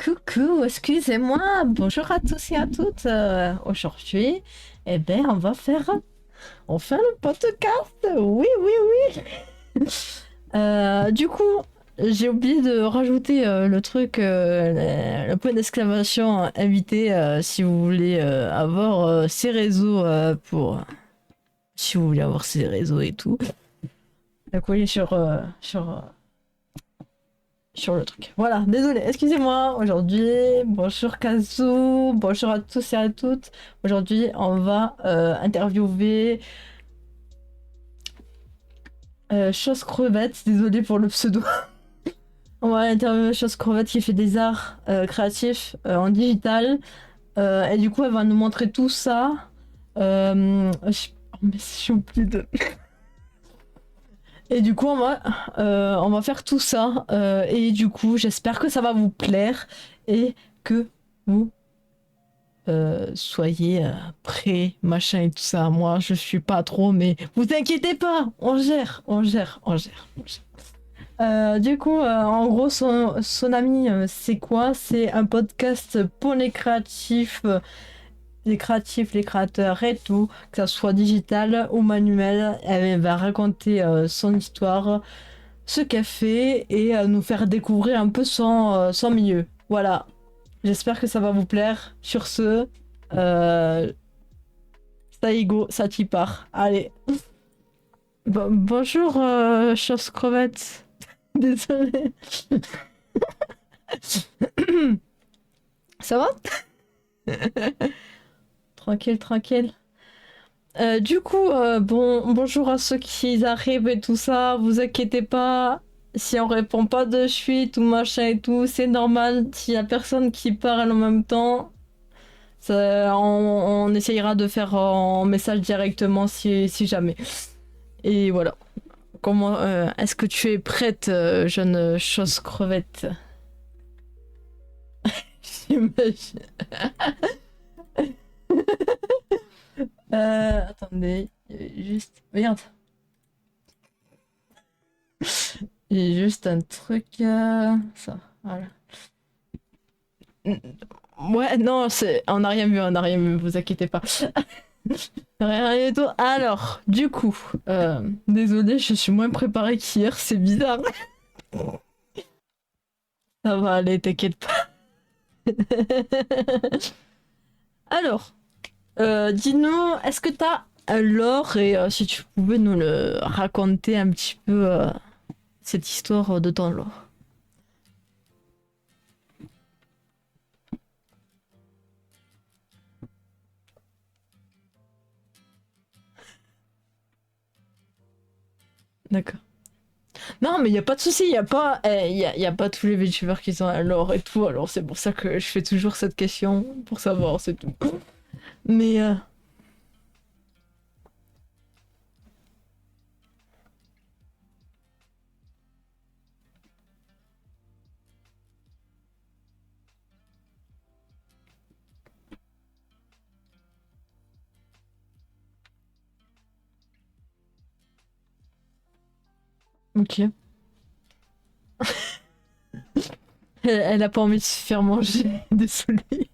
Coucou, excusez-moi, bonjour à tous et à toutes. Aujourd'hui, on fait le podcast. Oui, oui, oui. Du coup, j'ai oublié de rajouter le truc, le point d'exclamation invité, si vous voulez avoir ces réseaux si vous voulez avoir ces réseaux et tout. Donc oui, sur le truc. Voilà, désolé, excusez-moi. Aujourd'hui, bonjour Kazoo, bonjour à tous et à toutes. Aujourd'hui, on va interviewer Chose Crevette, désolé pour le pseudo. On va interviewer Chose Crevette qui fait des arts créatifs en digital. Et du coup, elle va nous montrer tout ça. Oh, mais j'ai oublié de. Et du coup, on va faire tout ça. Et du coup, j'espère que ça va vous plaire et que vous soyez prêts, machin et tout ça. Moi, je suis pas trop, mais vous inquiétez pas, on gère, on gère, on gère. On gère. Du coup, en gros, son ami, c'est quoi? C'est un podcast pour les créatifs, les créateurs et tout, que ça soit digital ou manuel. Elle va raconter son histoire, ce qu'elle fait et nous faire découvrir un peu son milieu. Voilà, j'espère que ça va vous plaire. Sur ce, ça y go, ça t'y part. Allez. Bonjour, chose crevette. Désolée. Ça va? Tranquille, tranquille. Du coup, bonjour à ceux qui arrivent et tout ça. Vous inquiétez pas. Si on répond pas de suite ou machin et tout, c'est normal. S'il y a personne qui parle en même temps, on essayera de faire en message directement si jamais. Et voilà. Comment est-ce que tu es prête, jeune chose crevette? J'imagine. Attendez, juste. Merde. J'ai juste un truc. Ça, voilà. Ouais, non, on n'a rien vu, on n'a rien vu, vous inquiétez pas. Rien du tout. Alors, du coup, désolé, je suis moins préparée qu'hier, c'est bizarre. Ça va aller, t'inquiète pas. Alors, dis-nous, est-ce que t'as un lore et si tu pouvais nous le raconter un petit peu, cette histoire de ton lore. D'accord. Non, mais il y a pas de souci, il y a pas, y a pas tous les VTubers qui ont un lore et tout, alors c'est pour ça que je fais toujours cette question pour savoir, c'est tout. Mais ok. Elle a pas envie de se faire manger, désolée.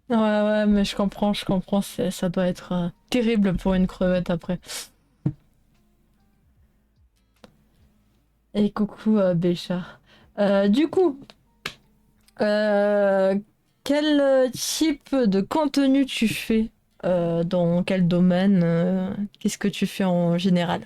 Ouais, ouais, mais je comprends, ça doit être terrible pour une crevette après. Et coucou, Béchard. Du coup, euh, quel type de contenu tu fais? Dans quel domaine? Qu'est-ce que tu fais en général?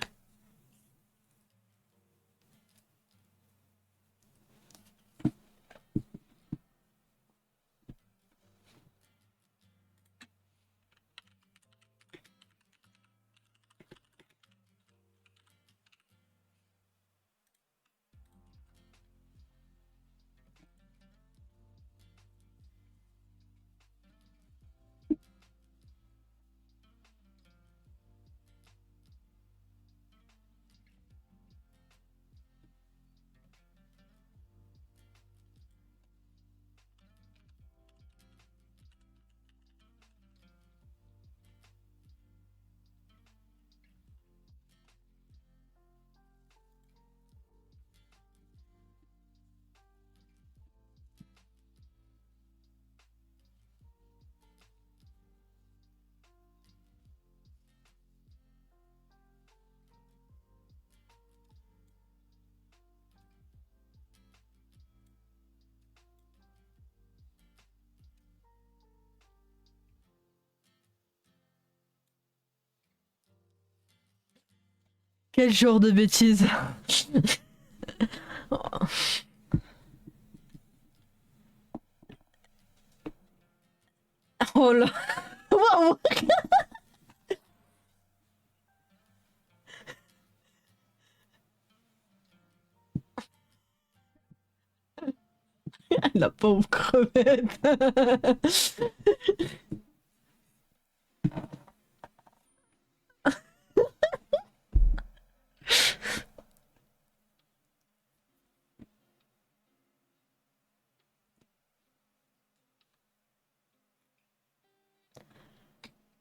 Quel genre de bêtises? Oh là. Waouh. La pauvre crevette.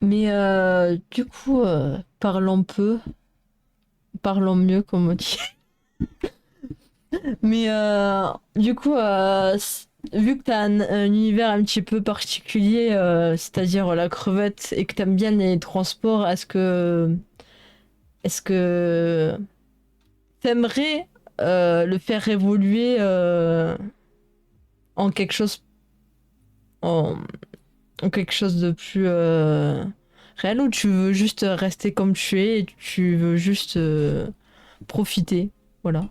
Mais du coup, parlons peu, parlons mieux, comme on dit. Mais du coup, vu que t'as un univers un petit peu particulier, c'est-à-dire la crevette, et que t'aimes bien les transports, est-ce que t'aimerais le faire évoluer en quelque chose en, en quelque chose de plus réel, ou tu veux juste rester comme tu es et tu veux juste profiter? Voilà.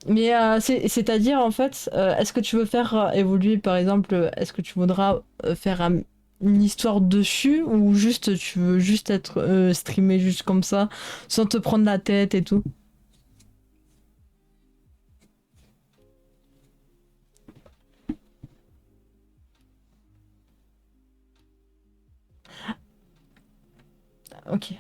Mais c'est-à-dire, en fait, est-ce que tu veux faire évoluer, par exemple, est-ce que tu voudras faire une histoire dessus, ou juste tu veux juste être streamé juste comme ça, sans te prendre la tête et tout? Ok.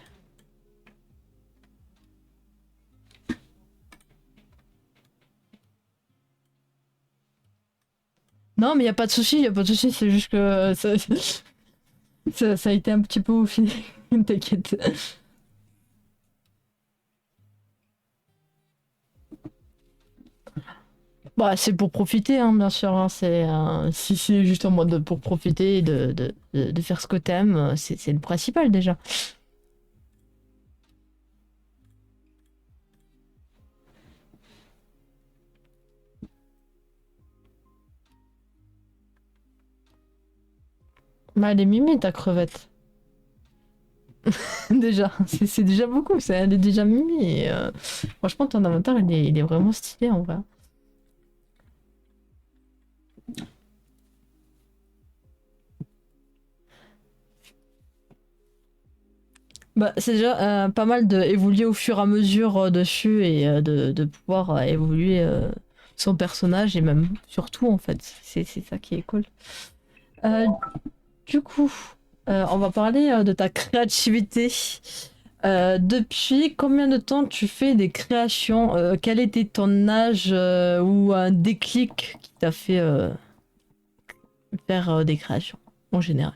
Non, mais il y a pas de souci, il y a pas de souci, c'est juste que ça a été un petit peu au fil. T'inquiète. Bah, c'est pour profiter, hein, bien sûr. Hein, si c'est juste en mode pour profiter et de faire ce que t'aimes, c'est le principal déjà. Bah, elle est mimée, ta crevette. Déjà, c'est déjà beaucoup, ça, elle est déjà mimée. Et, franchement, ton avatar, il est vraiment stylé en vrai. Bah, c'est déjà pas mal d'évoluer au fur et à mesure dessus, et de pouvoir évoluer son personnage, et même surtout en fait. C'est ça qui est cool. Euh, du coup, on va parler de ta créativité. Depuis combien de temps tu fais des créations? Quel était ton âge ou un déclic qui t'a fait faire des créations en général?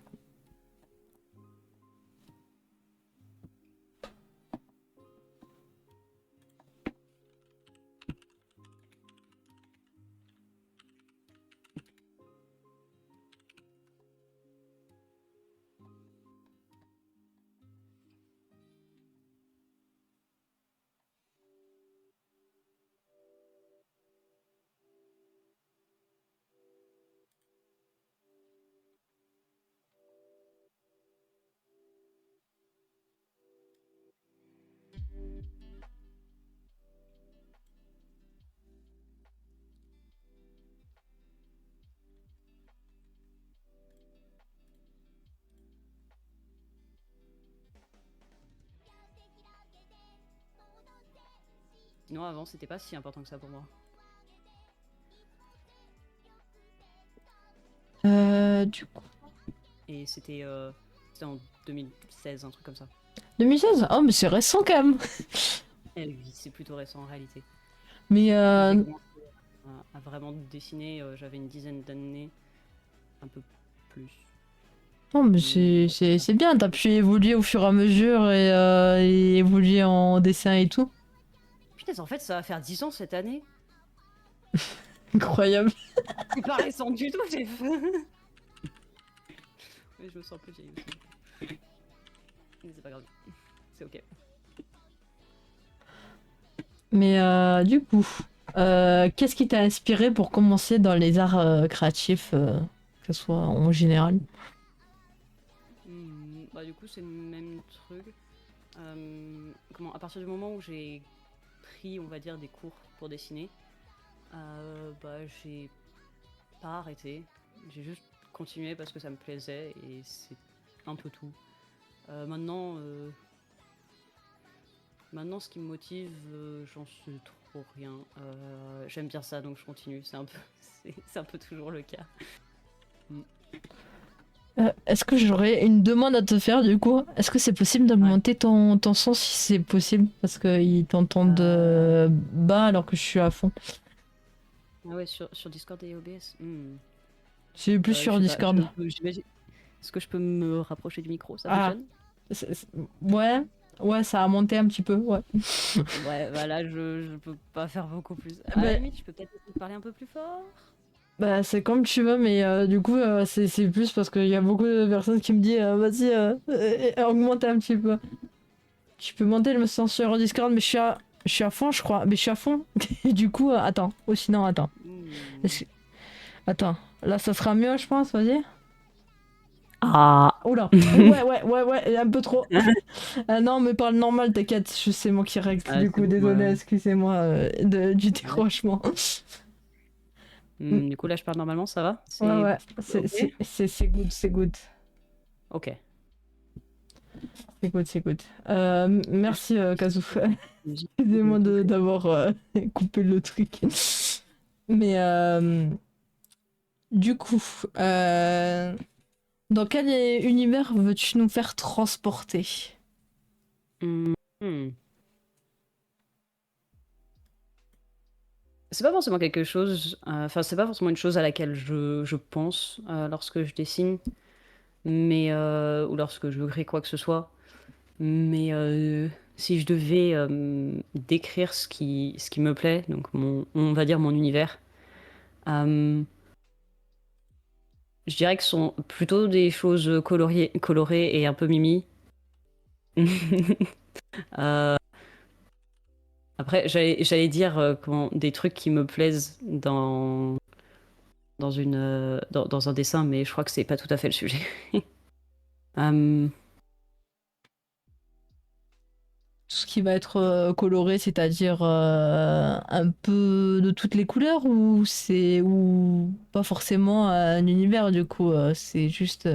Sinon, avant, c'était pas si important que ça pour moi. Du coup, Et c'était en 2016, un truc comme ça. 2016? Oh, mais c'est récent quand même. Et oui, c'est plutôt récent en réalité. Mais J'ai commencé à vraiment dessiner, j'avais une dizaine d'années, un peu plus. non, mais Hmm. c'est bien. T'as pu évoluer au fur et à mesure, et évoluer en dessin et tout. Putain, en fait, ça va faire 10 ans cette année. Incroyable. C'est pas récent du tout, j'ai fait. Oui, je me sens plus vieille aussi. Mais c'est pas grave. C'est ok. Mais du coup, qu'est-ce qui t'a inspiré pour commencer dans les arts créatifs, que ce soit en général? coup, c'est le même truc. À partir du moment où j'ai pris, on va dire, des cours pour dessiner, j'ai pas arrêté. J'ai juste continué parce que ça me plaisait et c'est un peu tout. Maintenant, ce qui me motive, j'en sais trop rien. J'aime bien ça, donc je continue. C'est un peu toujours le cas. Est-ce que j'aurais une demande à te faire du coup? Est-ce que c'est possible d'augmenter ton son si c'est possible? Parce qu'ils t'entendent bas alors que je suis à fond. Ah ouais, sur Discord et OBS. C'est plus Je sur sais pas, Discord. j'imagine. Est-ce que je peux me rapprocher du micro? Ça Ah, fonctionne? ouais, ça a monté un petit peu, ouais. Ouais, voilà, je peux pas faire beaucoup plus. À Bah, la limite, je peux peut-être essayer de parler un peu plus fort. Bah, c'est comme tu veux, mais du coup, c'est plus parce qu'il y a beaucoup de personnes qui me disent vas-y, augmente un petit peu. Tu peux monter le son sur Discord, mais je suis à fond, je crois. Mais je suis à fond. Et du coup, attends. Ou sinon, attends. Est-ce que- Attends. Là, ça sera mieux, je pense, vas-y. Ah. Oula. Ouais, un peu trop. Non, mais parle normal, t'inquiète. C'est moi qui règle. Ah, Du c'est coup, bon, désolé, ouais. excusez-moi du décrochement. Du coup, là, je parle normalement, ça va? Ouais, Ok. c'est good, c'est good. Ok. C'est good. Merci, Kazoo. Musique. Excusez-moi d'avoir coupé le truc. Mais du coup, dans quel univers veux-tu nous faire transporter? Hmm. C'est pas forcément quelque chose, c'est pas forcément une chose à laquelle je pense lorsque je dessine, mais ou lorsque je crée quoi que ce soit. Mais si je devais décrire ce qui me plaît, donc on va dire mon univers, euh, je dirais que ce sont plutôt des choses colorées et un peu mimi. Euh, Après, j'allais dire des trucs qui me plaisent dans un dessin, mais je crois que c'est pas tout à fait le sujet. Euh, Tout ce qui va être coloré, c'est-à-dire un peu de toutes les couleurs ou pas forcément un univers du coup, c'est juste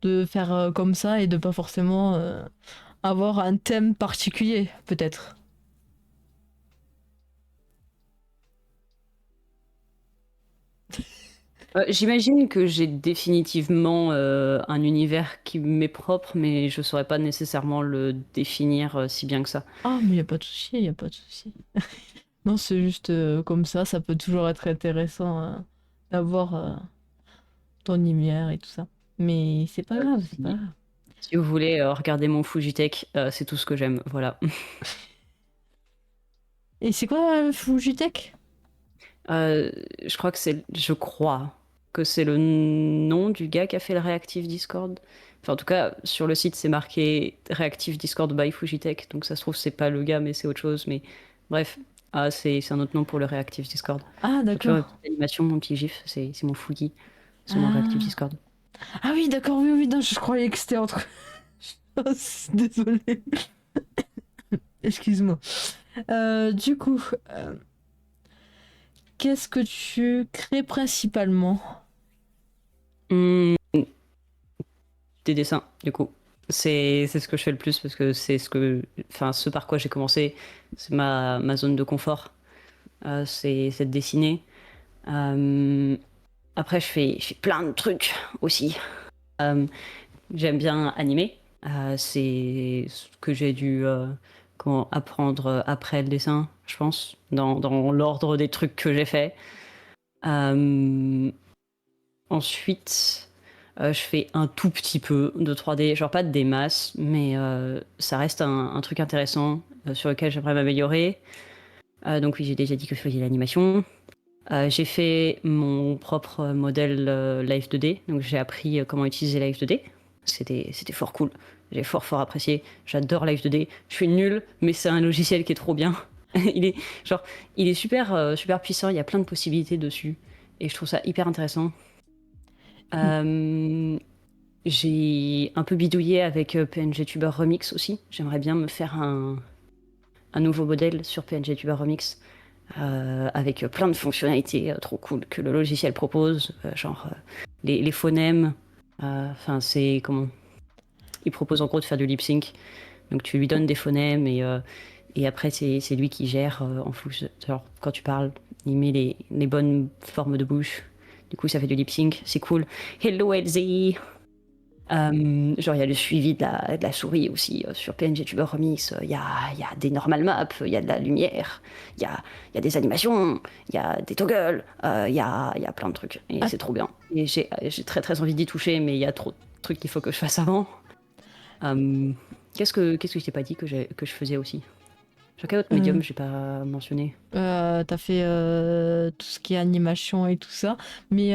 de faire comme ça et de pas forcément avoir un thème particulier, peut-être. J'imagine que j'ai définitivement un univers qui m'est propre, mais je saurais pas nécessairement le définir si bien que ça. Ah, mais y a pas de souci, y a pas de souci. Non, c'est juste comme ça peut toujours être intéressant d'avoir ton lumière et tout ça. Mais c'est pas grave, c'est pas Si, grave. si vous voulez regarder mon Fujitech, c'est tout ce que j'aime. Voilà. Et c'est quoi Fujitech? Euh, je crois que c'est le nom du gars qui a fait le Reactive Discord. Enfin, en tout cas, sur le site, c'est marqué Reactive Discord by Fujitech. Donc ça se trouve, c'est pas le gars, mais c'est autre chose. Mais bref, c'est un autre nom pour le Reactive Discord. Ah, Enfin, tu vois, ma d'accord. petite animation, mon petit gif, c'est mon Fugi. C'est mon Reactive Ah. Discord. Ah oui, d'accord, oui, non, je croyais que c'était entre... Désolé. Excuse-moi. Du coup, qu'est-ce que tu crées principalement? Hmm, des dessins, du coup. C'est ce que je fais le plus parce que ce par quoi j'ai commencé, c'est ma zone de confort. C'est de dessiner. Euh, Après, je fais plein de trucs aussi. Euh, J'aime bien animer. C'est ce que j'ai dû apprendre après le dessin, je pense, dans l'ordre des trucs que j'ai fait. Euh, Ensuite, je fais un tout petit peu de 3D, genre pas des masses, mais ça reste un truc intéressant sur lequel j'aimerais m'améliorer. Donc oui, j'ai déjà dit que je faisais l'animation. J'ai fait mon propre modèle Live 2D, donc j'ai appris comment utiliser Live 2D. C'était fort cool. J'ai fort apprécié. J'adore Live 2D. Je suis nulle, mais c'est un logiciel qui est trop bien. il est genre, il est super puissant. Il y a plein de possibilités dessus. et je trouve ça hyper intéressant. Euh, j'ai un peu bidouillé avec PNG Tuber Remix aussi. J'aimerais bien me faire un nouveau modèle sur PNG Tuber Remix avec plein de fonctionnalités trop cool que le logiciel propose, genre les phonèmes. Enfin, c'est comment? Il propose en gros de faire du lip sync. Donc tu lui donnes des phonèmes et après c'est lui qui gère en fonction. Genre quand tu parles, il met les bonnes formes de bouche. Du coup, ça fait du lip sync, c'est cool. Hello Elsie! Genre, il y a le suivi de la souris aussi sur PNG Tuber Remix. Il y a des normal maps, il y a de la lumière, il y a des animations, il y a des toggles, il y a plein de trucs. Et Ah, c'est trop bien. Et j'ai très très envie d'y toucher, mais il y a trop de trucs qu'il faut que je fasse avant. Euh, qu'est-ce que je t'ai pas dit que je faisais aussi? Sur quel autre euh, médium j'ai pas mentionné? T'as fait tout ce qui est animation et tout ça, mais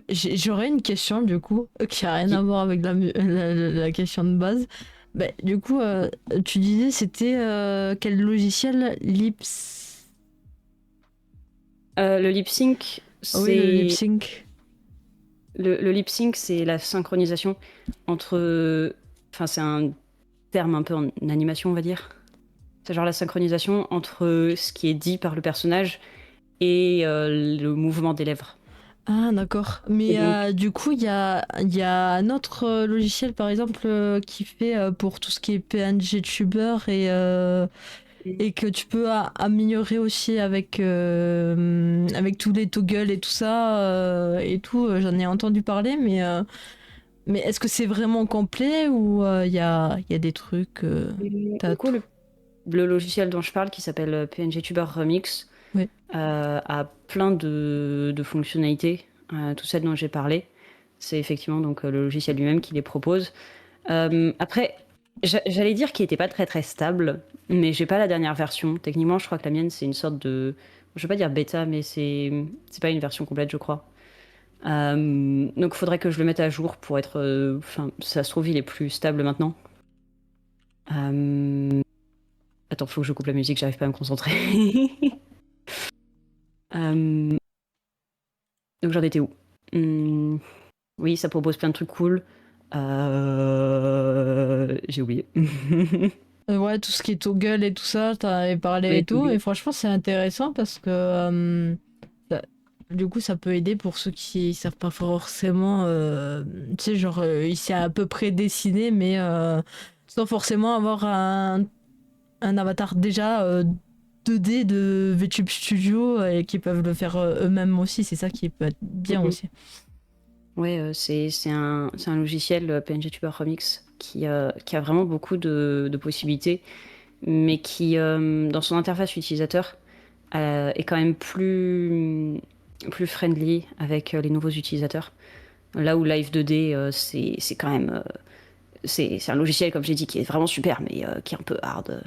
j'aurais une question du coup qui a rien à Qui voir avec la question de base. Bah, du coup, tu disais c'était quel logiciel Lips. Le lip sync, Ah oui, le lip c'est sync. le lip sync, c'est la synchronisation entre. Enfin, c'est un terme un peu en animation, on va dire. C'est genre la synchronisation entre ce qui est dit par le personnage et le mouvement des lèvres. Ah, d'accord. Et Mais donc, du coup, il y a un autre logiciel, par exemple, qui fait pour tout ce qui est PNG Tuber et que tu peux améliorer aussi avec tous les toggles et tout ça et tout. J'en ai entendu parler, mais est-ce que c'est vraiment complet ou il y a des trucs, t'as du coup, tout. le logiciel dont je parle, qui s'appelle PNG Tuber Remix, Ouais. a plein de fonctionnalités, tout celles dont j'ai parlé. C'est effectivement donc le logiciel lui-même qui les propose. Après, j'allais dire qu'il n'était pas très très stable, mais j'ai pas la dernière version. Techniquement, je crois que la mienne, c'est une sorte de. Je vais pas dire bêta, mais c'est pas une version complète, je crois. Donc, il faudrait que je le mette à jour pour être. Enfin, ça se trouve, il est plus stable maintenant. Euh, Attends, faut que je coupe la musique, j'arrive pas à me concentrer. Euh, Donc, j'en étais où? Hmm, Oui, ça propose plein de trucs cool. J'ai oublié. Ouais, tout ce qui est toggle et tout ça, t'en avais parlé et Oui, tout. Et Google. franchement, c'est intéressant parce que ça- du coup, ça peut aider pour ceux qui savent pas forcément. Tu sais, genre, il sait à peu près dessiner, mais sans forcément avoir un avatar déjà 2D de VTube Studio et qui peuvent le faire eux-mêmes aussi. C'est ça qui peut être bien Mhm. aussi. Ouais, c'est un logiciel PNG Tuber Remix qui a vraiment beaucoup de possibilités, mais qui, dans son interface utilisateur, est quand même plus friendly avec les nouveaux utilisateurs. Là où Live 2D, c'est quand même. C'est un logiciel, comme j'ai dit, qui est vraiment super, mais qui est un peu hard,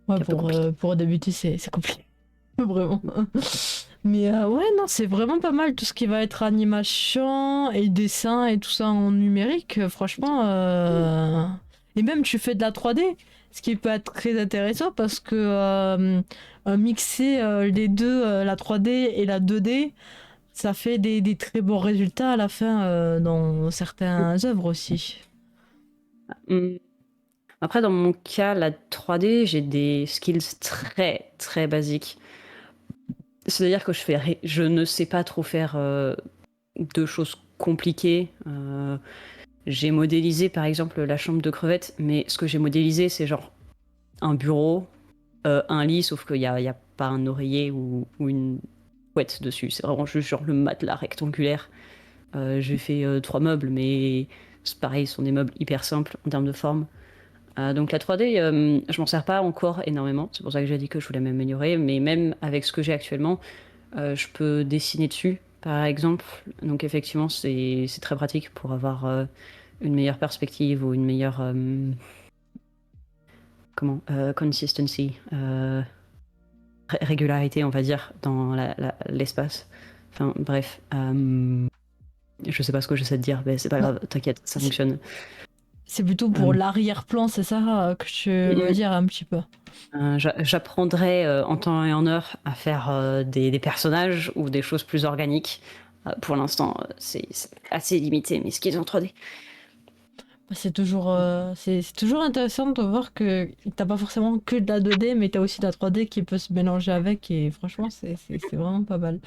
Ouais, qui est un peu compliqué. pour débuter, c'est compliqué. Vraiment. Mais ouais, non, c'est vraiment pas mal tout ce qui va être animation et dessin et tout ça en numérique. Franchement, et même tu fais de la 3D, ce qui peut être très intéressant parce que mixer les deux, la 3D et la 2D, ça fait des très bons résultats à la fin dans certaines œuvres aussi. Hum. Après, dans mon cas, la 3D, j'ai des skills très, très basiques. C'est-à-dire que je ne sais pas trop faire de choses compliquées. J'ai modélisé par exemple la chambre de crevettes, mais ce que j'ai modélisé, c'est genre un bureau, un lit, sauf qu'il y a pas un oreiller ou une couette dessus. C'est vraiment juste genre le matelas rectangulaire. J'ai fait 3 meubles, mais c'est pareil, ce sont des meubles hyper simples en termes de forme. Donc la 3D, je m'en sers pas encore énormément. C'est pour ça que j'ai dit que je voulais m'améliorer. Mais même avec ce que j'ai actuellement, je peux dessiner dessus, par exemple. Donc effectivement, c'est très pratique pour avoir une meilleure perspective ou une meilleure consistency, régularité, on va dire, dans l'espace. Enfin bref, je sais pas ce que j'essaie de dire, mais c'est pas Non, grave, t'inquiète, ça fonctionne. C'est plutôt pour l'arrière-plan, c'est ça que tu veux dire un petit peu. J'apprendrai en temps et en heure à faire des personnages ou des choses plus organiques. Pour l'instant, c'est assez limité, mais ce qui est en 3D. Bah, c'est toujours intéressant de voir que t'as pas forcément que de la 2D, mais t'as aussi de la 3D qui peut se mélanger avec, et franchement, c'est vraiment pas mal.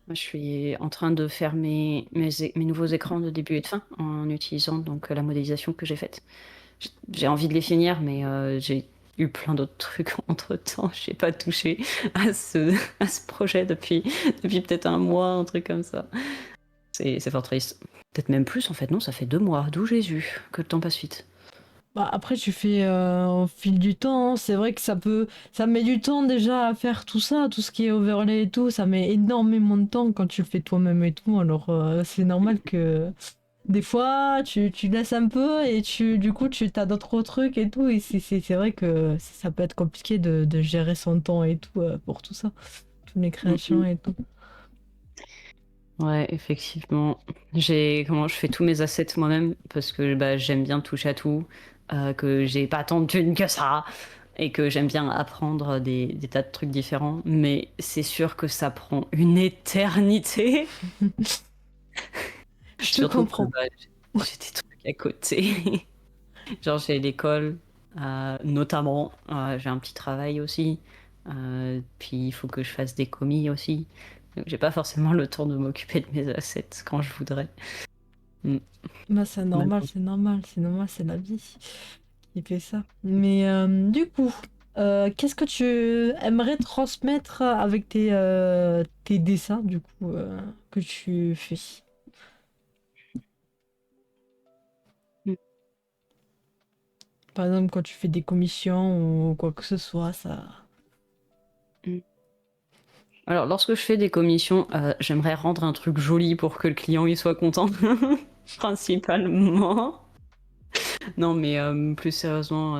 Moi, je suis en train de faire mes nouveaux écrans de début et de fin en utilisant donc la modélisation que j'ai faite. J'ai envie de les finir, mais j'ai eu plein d'autres trucs entre-temps. J'ai pas touché à ce projet depuis peut-être un mois, un truc comme ça. C'est fort triste. Peut-être même plus, en fait. Non, ça fait 2 mois. D'où Jésus, que le temps passe vite. Bah, après, tu fais au fil du temps, hein. C'est vrai que ça met du temps déjà à faire tout ça, tout ce qui est overlay et tout. Ça met énormément de temps quand tu le fais toi-même et tout. Alors, c'est normal que des fois, tu laisses un peu et du coup, tu t'as d'autres trucs et tout. Et c'est vrai que ça peut être compliqué de gérer son temps et tout pour tout ça, toutes les créations Mhm. et tout. Ouais, effectivement. Je fais tous mes assets moi-même parce que bah, j'aime bien toucher à tout, que j'ai pas tant de thunes que ça et que j'aime bien apprendre des tas de trucs différents. Mais c'est sûr que ça prend une éternité. Je te Surtout que comprends. bah, j'ai des trucs à côté. Genre j'ai l'école, notamment. J'ai un petit travail aussi. Puis il faut que je fasse des commis aussi. Donc j'ai pas forcément le temps de m'occuper de mes assets quand je voudrais. Mm. Bah, c'est normal, c'est normal, c'est normal, c'est la vie qui fait ça. Mais du coup, qu'est-ce que tu aimerais transmettre avec tes dessins, du coup, que tu fais? Par exemple, quand tu fais des commissions ou quoi que ce soit, ça... Mm. Alors, lorsque je fais des commissions, j'aimerais rendre un truc joli pour que le client il soit content, principalement. Non, mais plus sérieusement,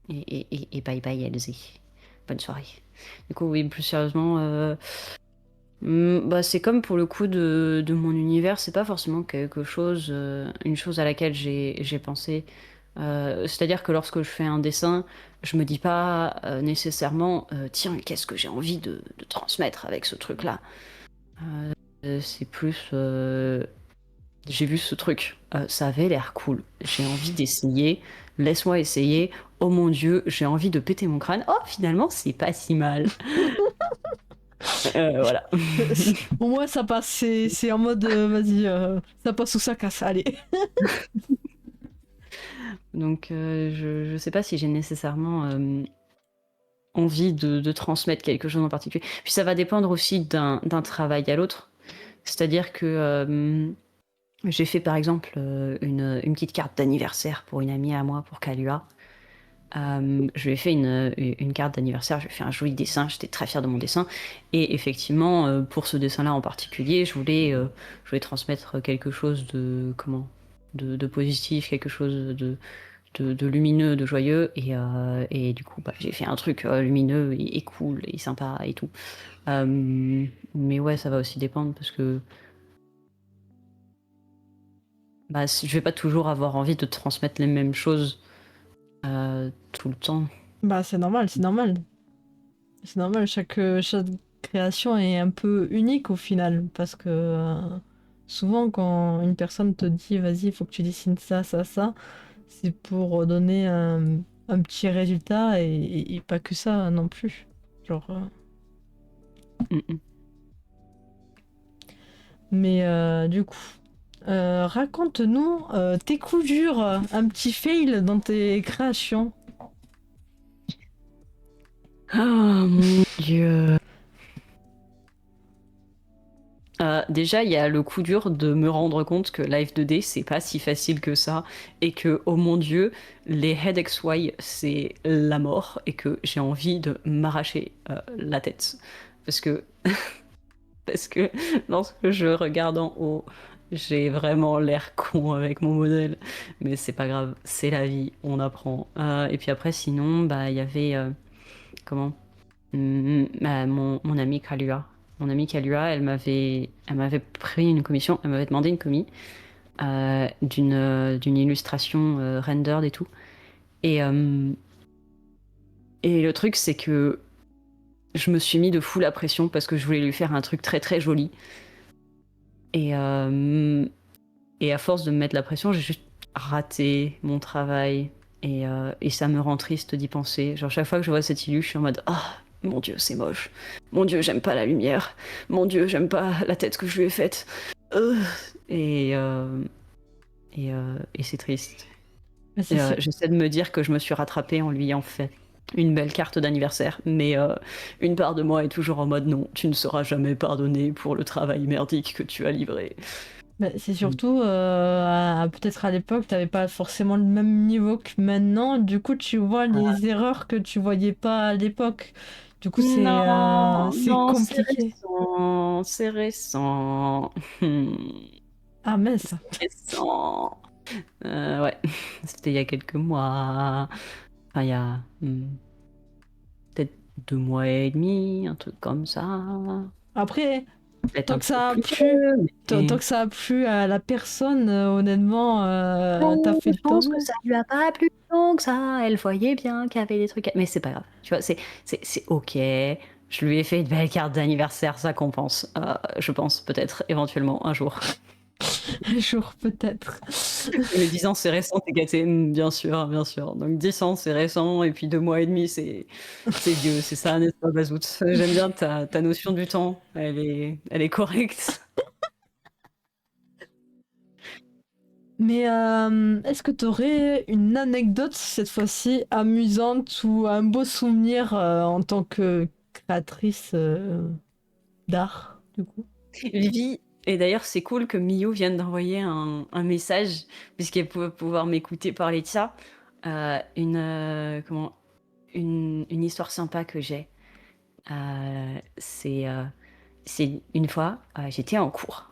et bye bye Elsie. Bonne soirée. Du coup, oui, plus sérieusement, bah, c'est comme pour le coup de mon univers, c'est pas forcément quelque chose, une chose à laquelle j'ai pensé. C'est-à-dire que lorsque je fais un dessin, je me dis pas nécessairement, tiens, qu'est-ce que j'ai envie de transmettre avec ce truc-là. C'est plus, j'ai vu ce truc, ça avait l'air cool, j'ai envie d'essayer, laisse-moi essayer. Oh mon dieu, j'ai envie de péter mon crâne. Oh, finalement, c'est pas si mal. Voilà. Au moins, ça passe, c'est en mode, vas-y, ça passe ou ça casse, allez. Donc, je sais pas si j'ai nécessairement envie de transmettre quelque chose en particulier. Puis ça va dépendre aussi d'un travail à l'autre. C'est-à-dire que j'ai fait par exemple une petite carte d'anniversaire pour une amie à moi, pour Kalua. Je lui ai fait une carte d'anniversaire, je lui ai fait un joli dessin, j'étais très fière de mon dessin. Et effectivement, pour ce dessin-là en particulier, je voulais transmettre quelque chose de positif, quelque chose de lumineux, de joyeux. Et du coup, bah, j'ai fait un truc lumineux et cool et sympa et tout. Mais ouais, ça va aussi dépendre parce que bah, je vais pas toujours avoir envie de transmettre les mêmes choses tout le temps. Bah, c'est normal, c'est normal. C'est normal, chaque création est un peu unique au final, parce que souvent quand une personne te dit vas-y, il faut que tu dessines ça, ça, ça, c'est pour donner un petit résultat et pas que ça non plus. Genre, Mm, mm. mais du coup, raconte-nous tes coups durs, un petit fail dans tes créations. Oh mon dieu. Déjà, il y a le coup dur de me rendre compte que Live 2D, c'est pas si facile que ça, et que, oh mon dieu, les Head XY, c'est la mort, et que j'ai envie de m'arracher la tête. Parce que, parce que lorsque je regarde en haut, j'ai vraiment l'air con avec mon modèle. Mais c'est pas grave, c'est la vie, on apprend. Et puis après, sinon, bah, il y avait, comment? Mon amie Kalua. Mon amie Kalua, elle m'avait pris une commission, elle m'avait demandé une commis d'une illustration rendered et tout. Et, et le truc, c'est que je me suis mis de fou la pression parce que je voulais lui faire un truc très très joli. Et, et à force de me mettre la pression, j'ai juste raté mon travail. Et ça me rend triste d'y penser. Genre, chaque fois que je vois cette illu, je suis en mode ah, mon Dieu, c'est moche. Mon Dieu, j'aime pas la lumière. Mon Dieu, j'aime pas la tête que je lui ai faite. Euh. Et, et c'est triste. Mais c'est sûr. J'essaie de me dire que je me suis rattrapée en lui ayant fait une belle carte d'anniversaire, mais une part de moi est toujours en mode non, tu ne seras jamais pardonné pour le travail merdique que tu as livré. Mais c'est surtout, peut-être à l'époque, t'avais pas forcément le même niveau que maintenant. Du coup, tu vois les erreurs que tu voyais pas à l'époque. Du coup, Non, c'est non, c'est compliqué. récent, c'est récent. Ah, mince. C'est récent. Ouais, c'était il y a quelques mois. Enfin, il y a peut-être 2 mois et demi, un truc comme ça. Après, Peut-être tant un que peu ça a plus plu, vieux, tant mais... que ça a plu à la personne, honnêtement, t'as Non, fait je de ton pense que mieux. ça lui a pas plu tant que ça. Elle voyait bien qu'il y avait des trucs. Mais c'est pas grave. Tu vois, c'est ok. Je lui ai fait une belle carte d'anniversaire, ça compense. Je pense, peut-être, éventuellement, un jour. Un jour, peut-être. Mais 10 ans, c'est récent, t'es gâté. Bien sûr, bien sûr. Donc 10 ans, c'est récent. Et puis 2 mois et demi, c'est vieux. C'est ça, n'est-ce pas, Bazout? J'aime bien ta notion du temps. Elle est correcte. Mais est-ce que tu aurais une anecdote cette fois-ci amusante ou un beau souvenir en tant que créatrice d'art, du coup? Vivi, et d'ailleurs, c'est cool que Miyu vienne d'envoyer un message, puisqu'elle peut pouvoir m'écouter parler de ça. Une histoire sympa que j'ai. C'est une fois, j'étais en cours.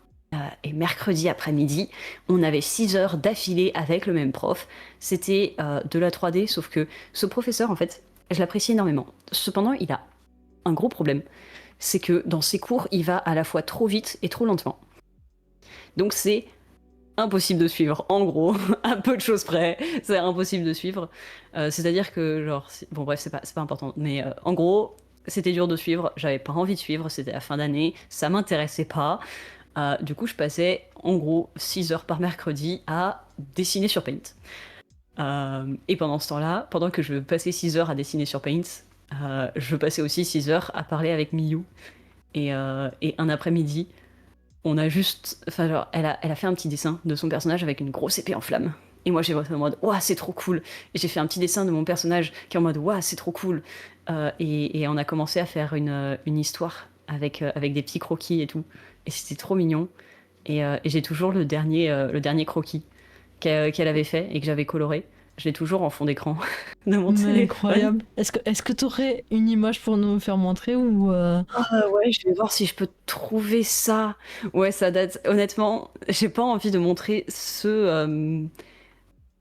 Et mercredi après-midi, on avait 6 heures d'affilée avec le même prof. C'était de la 3D, sauf que ce professeur, en fait, je l'apprécie énormément. Cependant, il a un gros problème. C'est que dans ses cours, il va à la fois trop vite et trop lentement. Donc c'est impossible de suivre. En gros, à peu de choses près, c'est impossible de suivre. C'est-à-dire que, genre, bon bref, c'est pas important. Mais en gros, c'était dur de suivre. J'avais pas envie de suivre. C'était la fin d'année. Ça m'intéressait pas. Du coup, je passais en gros 6 heures par mercredi à dessiner sur Paint. Et pendant ce temps-là, pendant que je passais 6 heures à dessiner sur Paint, je passais aussi 6 heures à parler avec Miyu. Et un après-midi, on a juste. Enfin, genre, elle a fait un petit dessin de son personnage avec une grosse épée en flamme. Et moi, j'ai voté en mode, ouah, c'est trop cool. Et j'ai fait un petit dessin de mon personnage qui est en mode, ouah, c'est trop cool. Et on a commencé à faire une histoire avec des petits croquis et tout. Et c'était trop mignon. Et j'ai toujours le dernier croquis qu'elle avait fait et que j'avais coloré. Je l'ai toujours en fond d'écran de mon Mais téléphone. incroyable. Est-ce que tu aurais une image pour nous faire montrer ou Ouais, je vais voir si je peux trouver ça. Ouais, ça date. Honnêtement, j'ai pas envie de montrer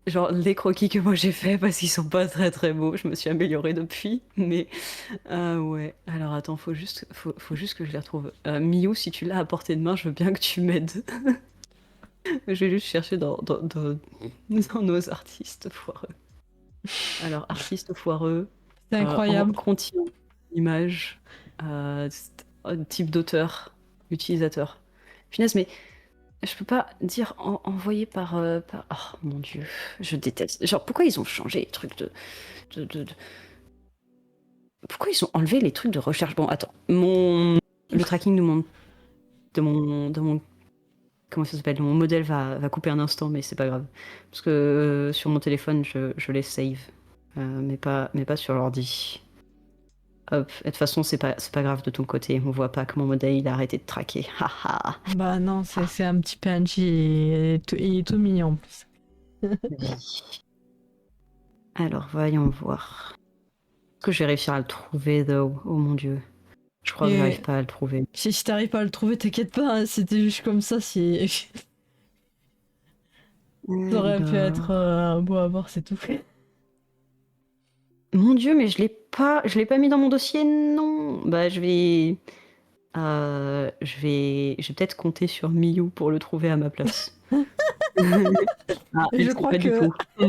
genre les croquis que moi j'ai fait parce qu'ils sont pas très très beaux. Je me suis améliorée depuis, mais ouais. Alors attends, faut juste que je les retrouve. Miou, si tu l'as à portée de main, je veux bien que tu m'aides. Je vais juste chercher dans nos artistes foireux. Alors, artistes foireux, c'est en incroyable. continu, image, type d'auteur, utilisateur. Finesse, mais je peux pas dire envoyé par... Oh mon dieu, je déteste. Genre, pourquoi ils ont changé les trucs de- Pourquoi ils ont enlevé les trucs de recherche? Bon, attends. Le tracking de mon... Comment ça s'appelle? De mon modèle va couper un instant, mais c'est pas grave. Parce que sur mon téléphone, je les save. Mais pas sur l'ordi. Hop, et de toute façon, c'est pas grave de ton côté. On voit pas que mon modèle il a arrêté de traquer. Haha. Bah non, c'est un petit PNJ et il est tout mignon en plus. Oui. Alors, voyons voir. Est-ce que je vais réussir à le trouver, though? Oh mon dieu. Je crois que j'arrive Et pas à le trouver. si t'arrives pas à le trouver, t'inquiète pas, hein, c'était juste comme ça. Si ça aurait pu être Alors... beau à voir, c'est tout. Mon dieu, mais je l'ai pas mis dans mon dossier, non. Bah, je vais peut-être compter sur Miyu pour le trouver à ma place. Ah, Et je je sais crois pas du que tout. c'est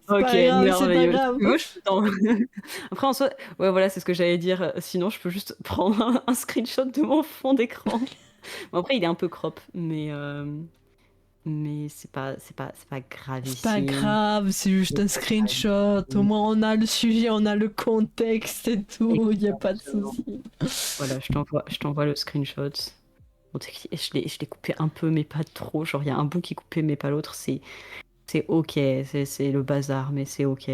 Ok, pas grave, c'est pas merveilleux. grave. Tu veux, je peux Après, en soi, ouais, voilà, c'est ce que j'allais dire. Sinon, je peux juste prendre un screenshot de mon fond d'écran. Bon, après, il est un peu crop, mais c'est pas C'est pas gravissime. grave, c'est juste C'est un pas screenshot. Au gravissime. moins, on a le sujet, on a le contexte et tout. Il y a pas de Exactement. souci. Voilà, je t'envoie le screenshot. Bon, je l'ai coupé un peu, mais pas trop. Genre, il y a un bout qui est coupé, mais pas l'autre. C'est ok. C'est le bazar, mais c'est ok.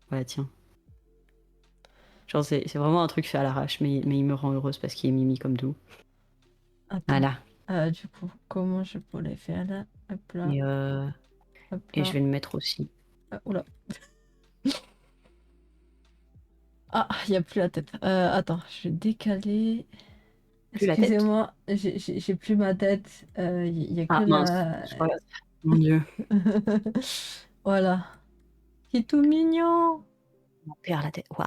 Voilà, tiens. Genre, c'est vraiment un truc fait à l'arrache, mais il me rend heureuse parce qu'il est mimi comme tout. Attends. Voilà. Du coup, comment je pourrais faire là? Hop là, Et, hop et je là. vais le mettre aussi. Ah, oula. Ah, il n'y a plus la tête. Attends, je vais décaler. Plus la tête. Excusez-moi, j'ai plus ma tête. Il y a que Ah mince. la. Je crois- Mon Dieu. Voilà. C'est tout mignon. On perd la tête. Waouh.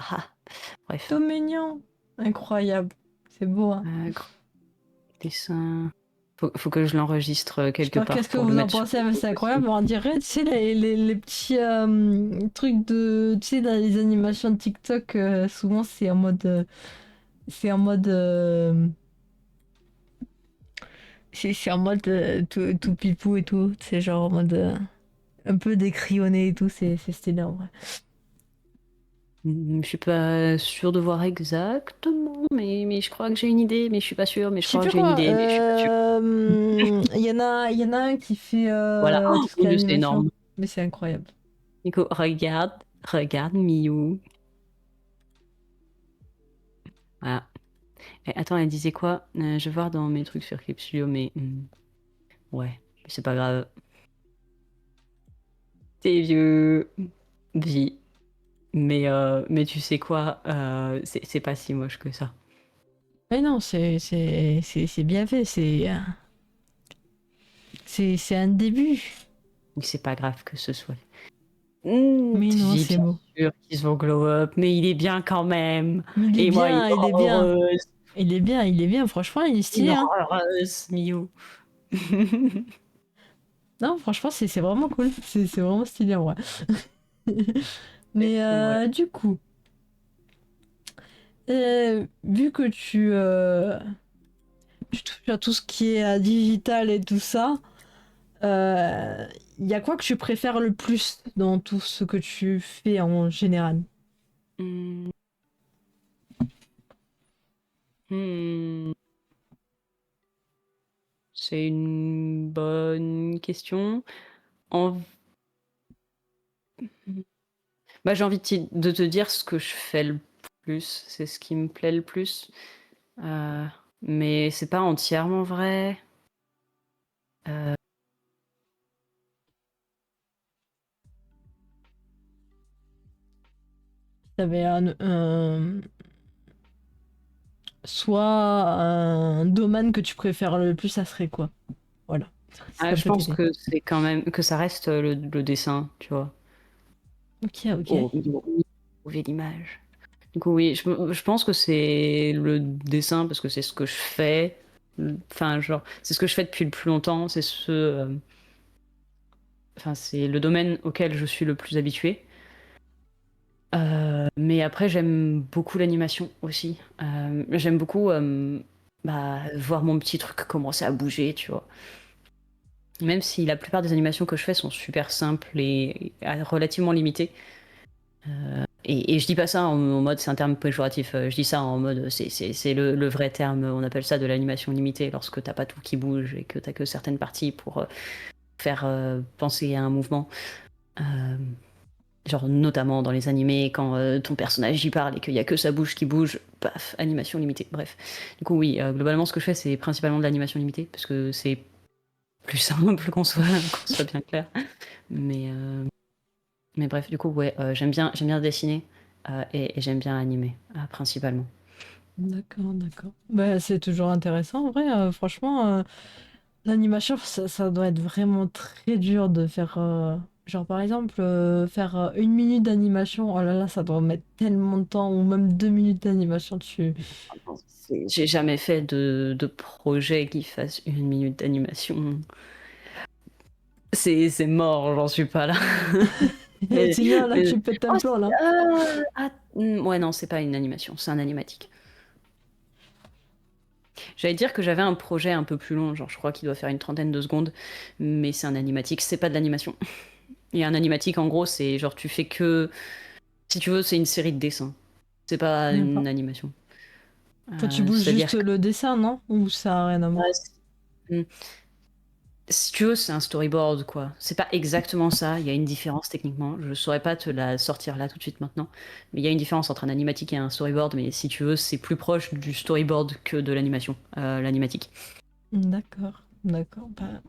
Bref. Tout mignon. Incroyable. C'est beau, hein. Gros dessin. Faut que je l'enregistre Je sais quelque pas, part qu'est-ce que pour le vous en mettre sur pensez, mais Facebook c'est aussi. incroyable. On dirait, tu sais, les petits trucs de. Tu sais, dans les animations de TikTok, souvent c'est en mode. C'est en mode. C'est en mode tout pipou et tout. C'est genre en mode. Un peu décrionné et tout. C'est stylé en vrai. Je suis pas sûre de voir exactement, mais je crois que j'ai une idée, mais je suis pas sûre, mais je Je sais crois que plus j'ai une quoi. idée, mais je suis pas sûre. Il y en a un qui fait Voilà. tout Oh ce qui mon est Dieu, c'est animation. énorme. Mais c'est incroyable. Nico, regarde Miou. Voilà. Et attends, elle disait quoi? Je vais voir dans mes trucs sur Clip Studio, mais ouais, c'est pas grave. T'es vieux, vie. Mais tu sais quoi? C'est pas si moche que ça. Mais non, c'est bien fait. C'est un début. Donc c'est pas grave que ce soit. Mais non, Vie, c'est bien beau. sûr qu'ils vont glow up, mais il est bien quand même. Mais il est Et moi, il bien, me il est rend bien. heureuse. Il est bien, il est bien. Franchement, il est Il stylé, me hein. rend heureuse, Miou. Non, franchement, c'est vraiment cool. C'est vraiment stylé en vrai. Mais Ouais. du coup, vu que tu touches à tout ce qui est digital et tout ça, il y a quoi que tu préfères le plus dans tout ce que tu fais en général? Hmm. Hmm. C'est une bonne question. En... Bah, j'ai envie de te dire ce que je fais le plus, c'est ce qui me plaît le plus. Euh, mais c'est pas entièrement vrai. Euh, T'avais soit un domaine que tu préfères le plus, ça serait quoi? Voilà, si ça je peut pense t'aider. que c'est quand même que ça reste le dessin, tu vois. Ok, ok. Oh, trouver l'image. Du coup, oui, je pense que c'est le dessin parce que c'est ce que je fais. Enfin, genre, c'est ce que je fais depuis le plus longtemps. Enfin, c'est le domaine auquel je suis le plus habituée. Mais après, j'aime beaucoup l'animation aussi. J'aime beaucoup voir mon petit truc commencer à bouger, tu vois. Même si la plupart des animations que je fais sont super simples et relativement limitées. Et je dis pas ça en mode c'est un terme péjoratif, je dis ça en mode c'est le vrai terme, on appelle ça de l'animation limitée lorsque t'as pas tout qui bouge et que t'as que certaines parties pour faire penser à un mouvement. Euh, Genre notamment dans les animés quand ton personnage y parle et qu'il y a que sa bouche qui bouge, paf, animation limitée. Bref. Du coup oui, globalement ce que je fais c'est principalement de l'animation limitée parce que c'est plus simple qu'on soit bien clair. Mais, euh, mais bref, du coup ouais, j'aime bien dessiner et j'aime bien animer principalement. D'accord, d'accord. Bah, c'est toujours intéressant, en vrai. Franchement, l'animation, ça doit être vraiment très dur de faire. Genre, par exemple, faire 1 minute d'animation, oh là là, ça doit mettre tellement de temps, ou même 2 minutes d'animation dessus. J'ai jamais fait de projet qui fasse 1 minute d'animation. c'est mort, j'en suis pas là. C'est bien, là, Mais- tu pètes Oh, un plan, là. ouais, non, c'est pas une animation, c'est un animatique. J'allais dire que j'avais un projet un peu plus long, genre je crois qu'il doit faire une trentaine de secondes, mais c'est un animatique, c'est pas de l'animation. Et un animatique, en gros, c'est genre tu fais que. Si tu veux, c'est une série de dessins. C'est pas D'accord. une animation. Toi, tu bouges C'est-à-dire juste le dessin, non? Ou ça a rien à voir? que. Si tu veux, c'est un storyboard, quoi. C'est pas exactement ça, il y a une différence techniquement. Je saurais pas te la sortir là tout de suite maintenant. Mais il y a une différence entre un animatique et un storyboard, mais si tu veux, c'est plus proche du storyboard que de l'animation, l'animatique. D'accord, d'accord. Bah,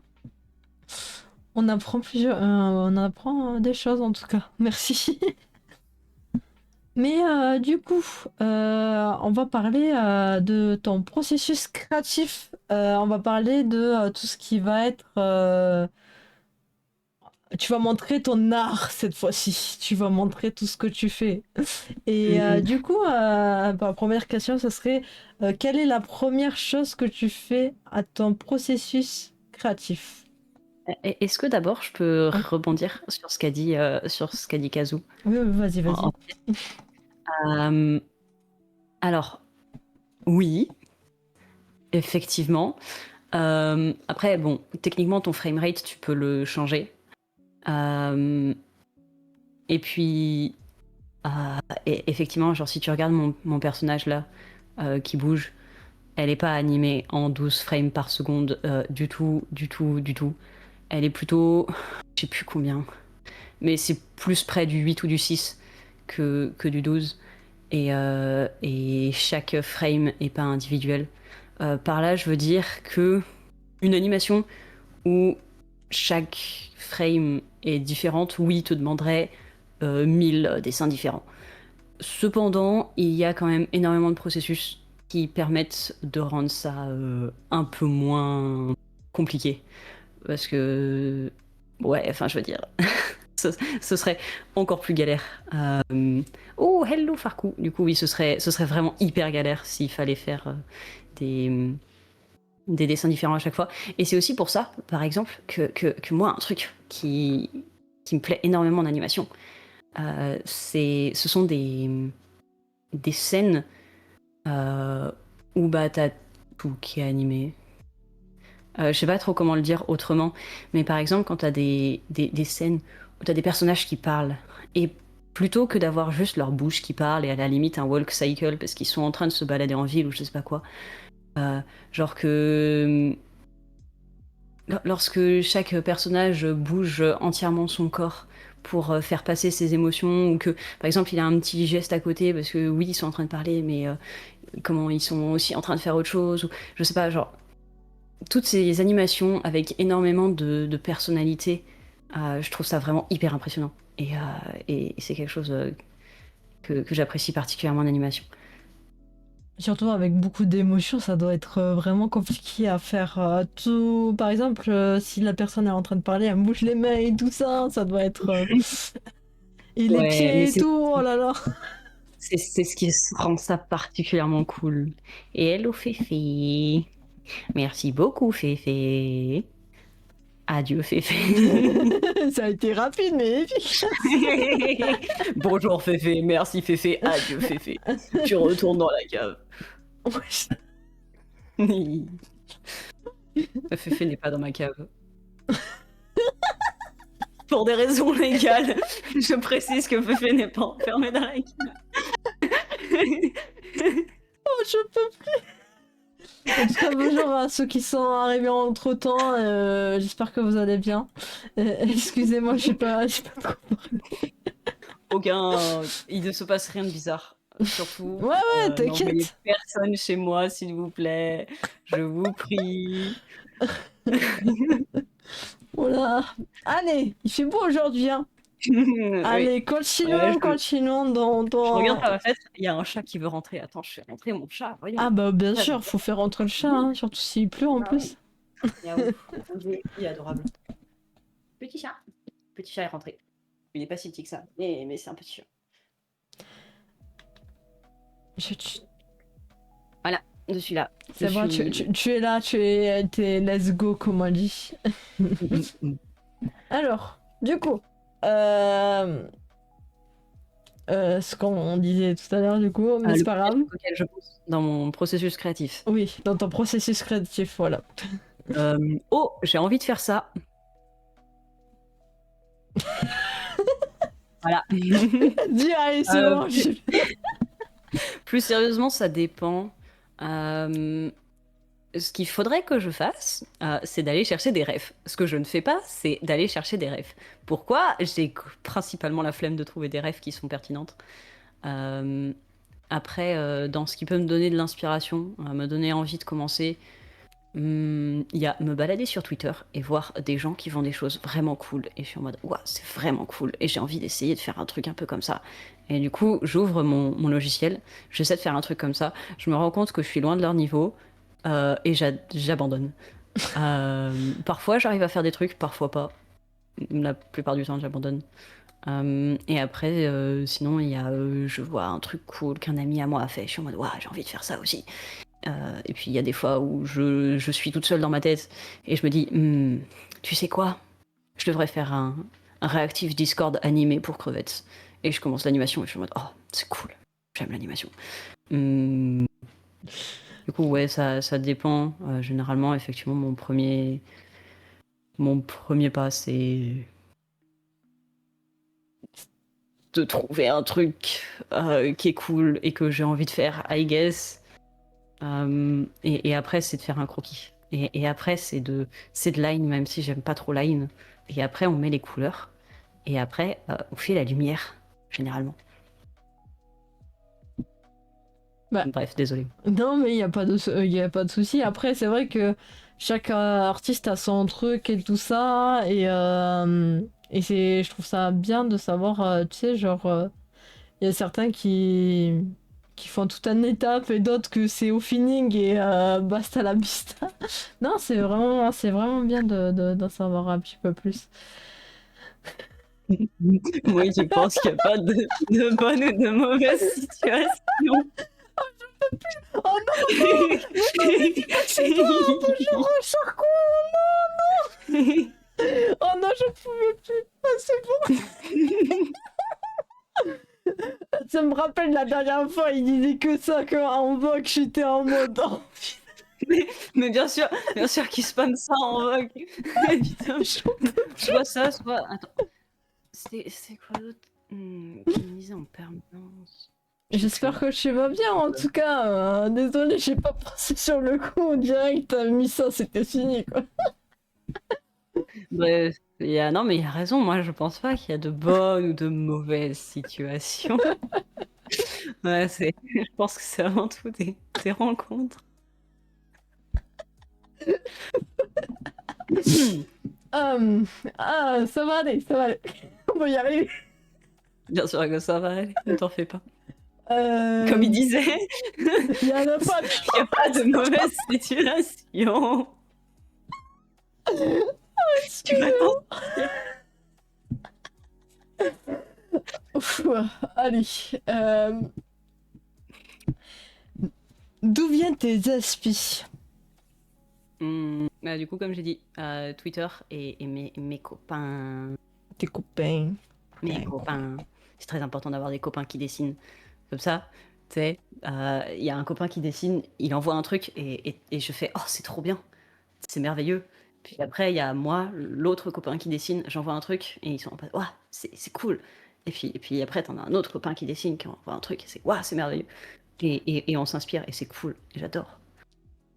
on apprend on apprend des choses en tout cas. Merci. Mais du coup, on va parler de ton processus créatif. On va parler de tout ce qui va être. Tu vas montrer ton art cette fois-ci. Tu vas montrer tout ce que tu fais. Et Mhm. du coup, ma première question, ce serait quelle est la première chose que tu fais à ton processus créatif? Est-ce que d'abord je peux Oui, rebondir sur ce qu'a dit Kazu? oui, oui, vas-y, En- vas-y. euh, alors, oui, effectivement. Après, bon, techniquement, ton framerate, tu peux le changer. Euh, et puis, effectivement, genre, si tu regardes mon personnage là, qui bouge, elle n'est pas animée en 12 frames par seconde du tout, du tout, du tout. Elle est plutôt, je sais plus combien, mais c'est plus près du 8 ou du 6 que du 12. Et chaque frame est pas individuel. Par là, je veux dire que une animation où chaque frame est différente, oui, te demanderait 1000 dessins différents. Cependant, il y a quand même énormément de processus qui permettent de rendre ça un peu moins compliqué. Parce que, ouais, enfin, je veux dire, ce serait encore plus galère. Oh, hello Farkou. Du coup, oui, ce serait vraiment hyper galère s'il fallait faire des, des dessins différents à chaque fois. Et c'est aussi pour ça, par exemple, que moi, un truc qui me plaît énormément en animation, ce sont des scènes euh, où bah, t'as tout qui est animé. Je sais pas trop comment le dire autrement, mais par exemple, quand t'as des scènes où t'as des personnages qui parlent, et plutôt que d'avoir juste leur bouche qui parle et à la limite un walk cycle parce qu'ils sont en train de se balader en ville ou je sais pas quoi, euh, genre que lorsque chaque personnage bouge entièrement son corps pour faire passer ses émotions, ou que par exemple il a un petit geste à côté parce que oui ils sont en train de parler mais comment ils sont aussi en train de faire autre chose, ou je sais pas, genre toutes ces animations avec énormément de personnalité, je trouve ça vraiment hyper impressionnant. Et c'est quelque chose que j'apprécie particulièrement en animation. Surtout avec beaucoup d'émotions, ça doit être vraiment compliqué à faire tout. Par exemple, si la personne est en train de parler, elle bouge les mains et tout ça, ça doit être. Et les Ouais, mais pieds et tout, oh là là! c'est ce qui rend ça particulièrement cool. Et hello Féfé. Merci beaucoup Féfé. Adieu Féfé. Ça a été rapide mais efficace! Bonjour Féfé, merci Féfé, adieu Féfé. Tu retournes dans la cave. Ouais. Féfé n'est pas dans ma cave. Pour des raisons légales, je précise que Féfé n'est pas enfermé dans la cave. Oh, je peux. En tout cas, bonjour à ceux qui sont arrivés entre temps. J'espère que vous allez bien. Excusez-moi, j'ai pas trop. Il ne se passe rien de bizarre. Surtout, Ouais, ouais, n'envoyez t'inquiète. personne chez moi, s'il vous plaît. Je vous prie. Voilà. Allez, il fait beau aujourd'hui, hein. Oui. Allez, Ouais, continuons, continuons je regarde dans... par la fenêtre, il y a un chat qui veut rentrer. Attends, je fais rentrer mon chat, Ah voyons. bah bien Très sûr, gentil. faut faire rentrer le chat, hein, surtout s'il pleut en Ah oui. plus. Miaou. Il est adorable. Petit chat. Petit chat est rentré. Il n'est pas si petit que ça, mais c'est un petit chat. Je- Voilà, je suis là. Je C'est bon, suis. tu es là, t'es let's go, comme on dit. Alors, du coup, ce qu'on disait tout à l'heure, du coup, mais c'est Le pas premier grave. truc auquel je pense dans mon processus créatif. Oui, dans ton processus créatif, voilà. Oh, j'ai envie de faire ça. Voilà. Dis, allez, c'est Euh, bon. Plus sérieusement, ça dépend. Euh, Ce qu'il faudrait que je fasse, c'est d'aller chercher des rêves. Ce que je ne fais pas, c'est d'aller chercher des rêves. Pourquoi? J'ai principalement la flemme de trouver des rêves qui sont pertinentes. Euh, Après, dans ce qui peut me donner de l'inspiration, me donner envie de commencer, il y a me balader sur Twitter et voir des gens qui font des choses vraiment cool. Et je suis en mode, ouah, c'est vraiment cool. Et j'ai envie d'essayer de faire un truc un peu comme ça. Et du coup, j'ouvre mon logiciel, j'essaie de faire un truc comme ça. Je me rends compte que je suis loin de leur niveau et j'abandonne. Parfois, j'arrive à faire des trucs, parfois pas. La plupart du temps, j'abandonne. Et après, sinon, il y a, je vois un truc cool qu'un ami à moi a fait. Je suis en mode, ouah, j'ai envie de faire ça aussi. Et puis il y a des fois où je suis toute seule dans ma tête et je me dis, tu sais quoi? Je devrais faire un réactif Discord animé pour crevettes. Et je commence l'animation et je suis en mode, oh, c'est cool, j'aime l'animation. Hum, du coup, ouais, ça dépend. Généralement, effectivement, mon premier pas, c'est de trouver un truc qui est cool et que j'ai envie de faire, I guess. Et après, c'est de faire un croquis. Et après, c'est de line, même si j'aime pas trop line. Et après, on met les couleurs. Et après, on fait la lumière, généralement. Bah, Bref, désolé. non, mais il n'y a pas de, y a pas de souci. Après, c'est vrai que chaque artiste a son truc et tout ça. Et je trouve ça bien de savoir, tu sais, genre, il y a certains qui font toute une étape et d'autres que c'est au feeling et basta la vista. Non, c'est vraiment bien d'en savoir un petit peu plus. Oui, je pense qu'il n'y a pas de bonne ou de mauvaise situation. Oh non, mais non, mais dis pas que c'est toi, bonjour, Charcot. Oh non, je pouvais plus. Ah, c'est bon. Ça me rappelle la dernière fois, il disait que ça, qu'en vogue, j'étais en mode. Oh, Mais bien sûr qu'il spam ça en vogue. Putain, soit ça, soit. Attends. C'est quoi d'autre qui me disait en permanence? Je sais plus. j'espère que tu vas bien, en tout cas. Désolé, j'ai pas pensé sur le coup. Direct, t'as mis ça, c'était fini, quoi. Bref, non, mais il a raison. Moi, je pense pas qu'il y a de bonnes ou de mauvaises situations. Ouais, je pense que c'est avant tout des rencontres. Ça va aller, ça va aller. On va y arriver. Bien sûr que ça va aller, ne t'en fais pas. Euh, Comme il disait, Il y en a pas de il n'y a pas de mauvaise situation. Tu vas t'en sortir. Ouf, allez. D'où viennent tes aspis? Du coup, comme j'ai dit, Twitter et mes copains. Tes copains. Mes Putain, copains. copains. C'est très important d'avoir des copains qui dessinent. Comme ça, tu sais, il y a un copain qui dessine, il envoie un truc et je fais, oh, c'est trop bien, c'est merveilleux. Puis après, il y a moi, l'autre copain qui dessine, j'envoie un truc et ils sont en mode, ouah, c'est cool. Et puis après, t'en as un autre copain qui dessine, qui envoie un truc et c'est, ouah, c'est merveilleux. Et on s'inspire et c'est cool. Et j'adore.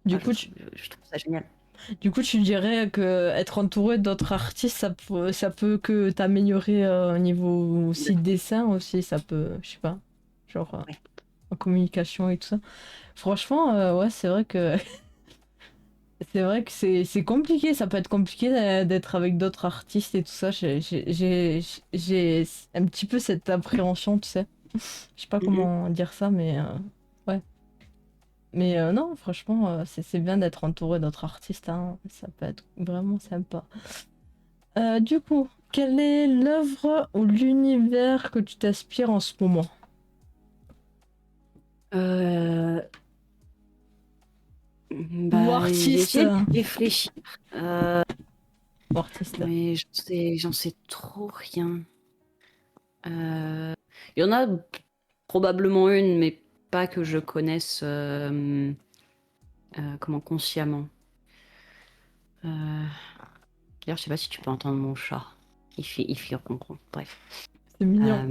Du Ah, coup, tu, je trouve ça génial. du coup, tu dirais que être entouré d'autres artistes, ça peut que t'améliorer au niveau aussi de dessin aussi, ça peut, je sais pas, genre Ouais. en communication et tout ça. Franchement, ouais, c'est vrai que c'est compliqué, ça peut être compliqué d'être avec d'autres artistes et tout ça. J'ai un petit peu cette appréhension, tu sais. Je sais pas Mhm. comment dire ça, mais ouais. Mais non, franchement, c'est bien d'être entouré d'autres artistes, hein. Ça peut être vraiment sympa. Du coup, quelle est l'œuvre ou l'univers que tu t'inspires en ce moment? Euh, Ou Bah, j'ai artiste? essayé de réfléchir. artiste. Mais j'en sais trop rien. Il y en a probablement une, mais pas que je connaisse comment consciemment. D'ailleurs, je sais pas si tu peux entendre mon chat. Il fait ronron. Bref. C'est mignon.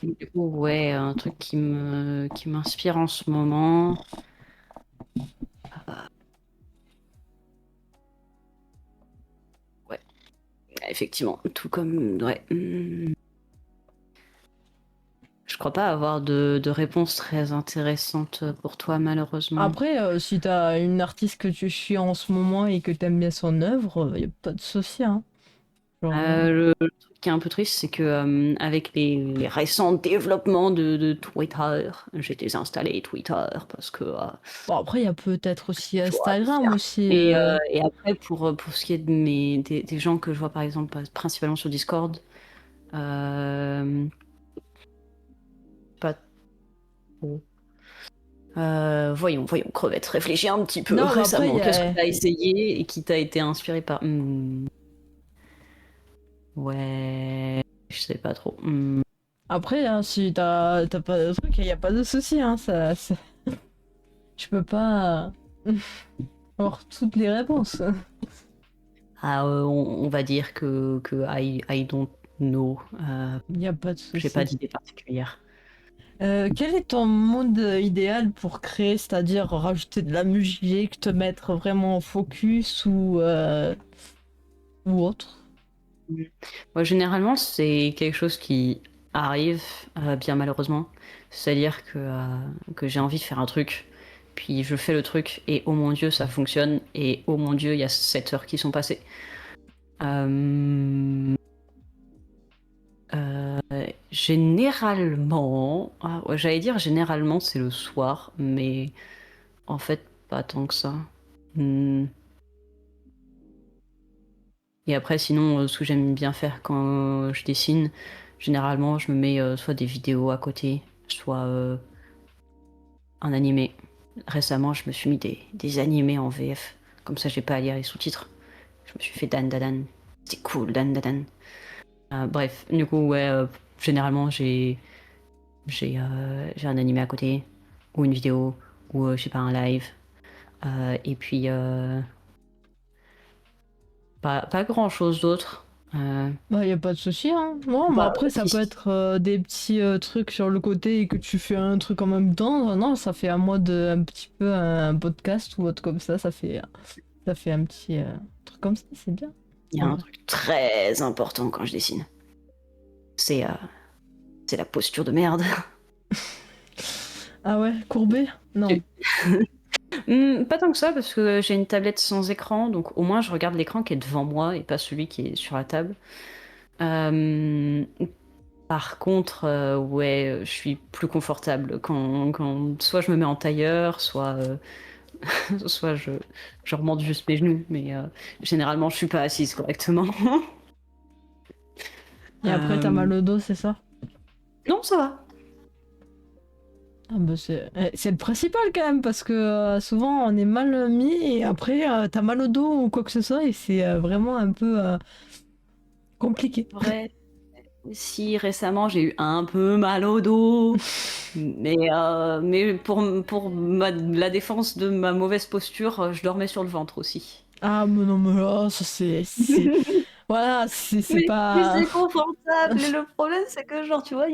Du coup, ouais, un truc qui m'inspire en ce moment. Ouais, effectivement, tout comme ouais. Je crois pas avoir de réponse très intéressante pour toi, malheureusement. Après, si t'as une artiste que tu suis en ce moment et que t'aimes bien son œuvre, y a pas de souci, hein. Genre, Le truc qui est un peu triste, c'est que avec les récents développements de Twitter, j'ai désinstallé Twitter parce que bon, après, il y a peut-être aussi tu vois, Instagram aussi. et après, pour ce qui est des gens que je vois, par exemple, principalement sur Discord, pas trop. Voyons, Crevette, réfléchis un petit peu Non, mais après, il récemment. y Qu'est-ce que a... tu as essayé et qui t'a été inspiré par ouais, je sais pas trop. Après, hein, si t'as pas de truc, il y a pas de souci, hein. Je peux pas avoir toutes les réponses. Ah, on va dire que I don't know. Il y a pas de J'ai pas souci. d'idée particulière. Quel est ton mode idéal pour créer, c'est-à-dire rajouter de la musique, te mettre vraiment en focus ou autre? Moi, généralement, c'est quelque chose qui arrive, bien malheureusement. C'est-à-dire que j'ai envie de faire un truc, puis je fais le truc, et oh mon Dieu, ça fonctionne, et oh mon Dieu, il y a 7 heures qui sont passées. Euh, Généralement, ouais, j'allais dire généralement c'est le soir, mais en fait pas tant que ça. Hmm. Et après sinon, ce que j'aime bien faire quand je dessine, généralement je me mets soit des vidéos à côté, soit un animé. Récemment je me suis mis des animés en VF, comme ça j'ai pas à lire les sous-titres. Je me suis fait Dan Dan. C'était cool Dan Dan. Bref, du coup ouais, généralement j'ai un animé à côté, ou une vidéo, ou je sais pas, un live. Et puis, pas grand chose d'autre. Bah, y a pas de souci, hein. Non, mais Bah, après, ça peut être des petits trucs sur le côté et que tu fais un truc en même temps. Non, ça fait un mode un petit peu un podcast ou autre comme ça. Ça fait un petit truc comme ça, c'est bien. il y a En un vrai. truc très important quand je dessine. C'est c'est la posture de merde. Ah ouais, courbé? Non. Pas tant que ça, parce que j'ai une tablette sans écran, donc au moins je regarde l'écran qui est devant moi et pas celui qui est sur la table. Euh, Par contre, ouais, je suis plus confortable quand soit je me mets en tailleur, soit soit je remonte juste mes genoux, mais généralement je suis pas assise correctement. Et après, t'as mal au dos, c'est ça? Non, ça va. Ah bah c'est le principal quand même, parce que souvent on est mal mis et après t'as mal au dos ou quoi que ce soit et c'est vraiment un peu compliqué. Vrai. Si récemment j'ai eu un peu mal au dos, mais pour la défense de ma mauvaise posture, je dormais sur le ventre aussi. Ah mais non mais là, ça voilà, c'est Mais pas... c'est confortable. Et le problème, c'est que, genre, tu vois,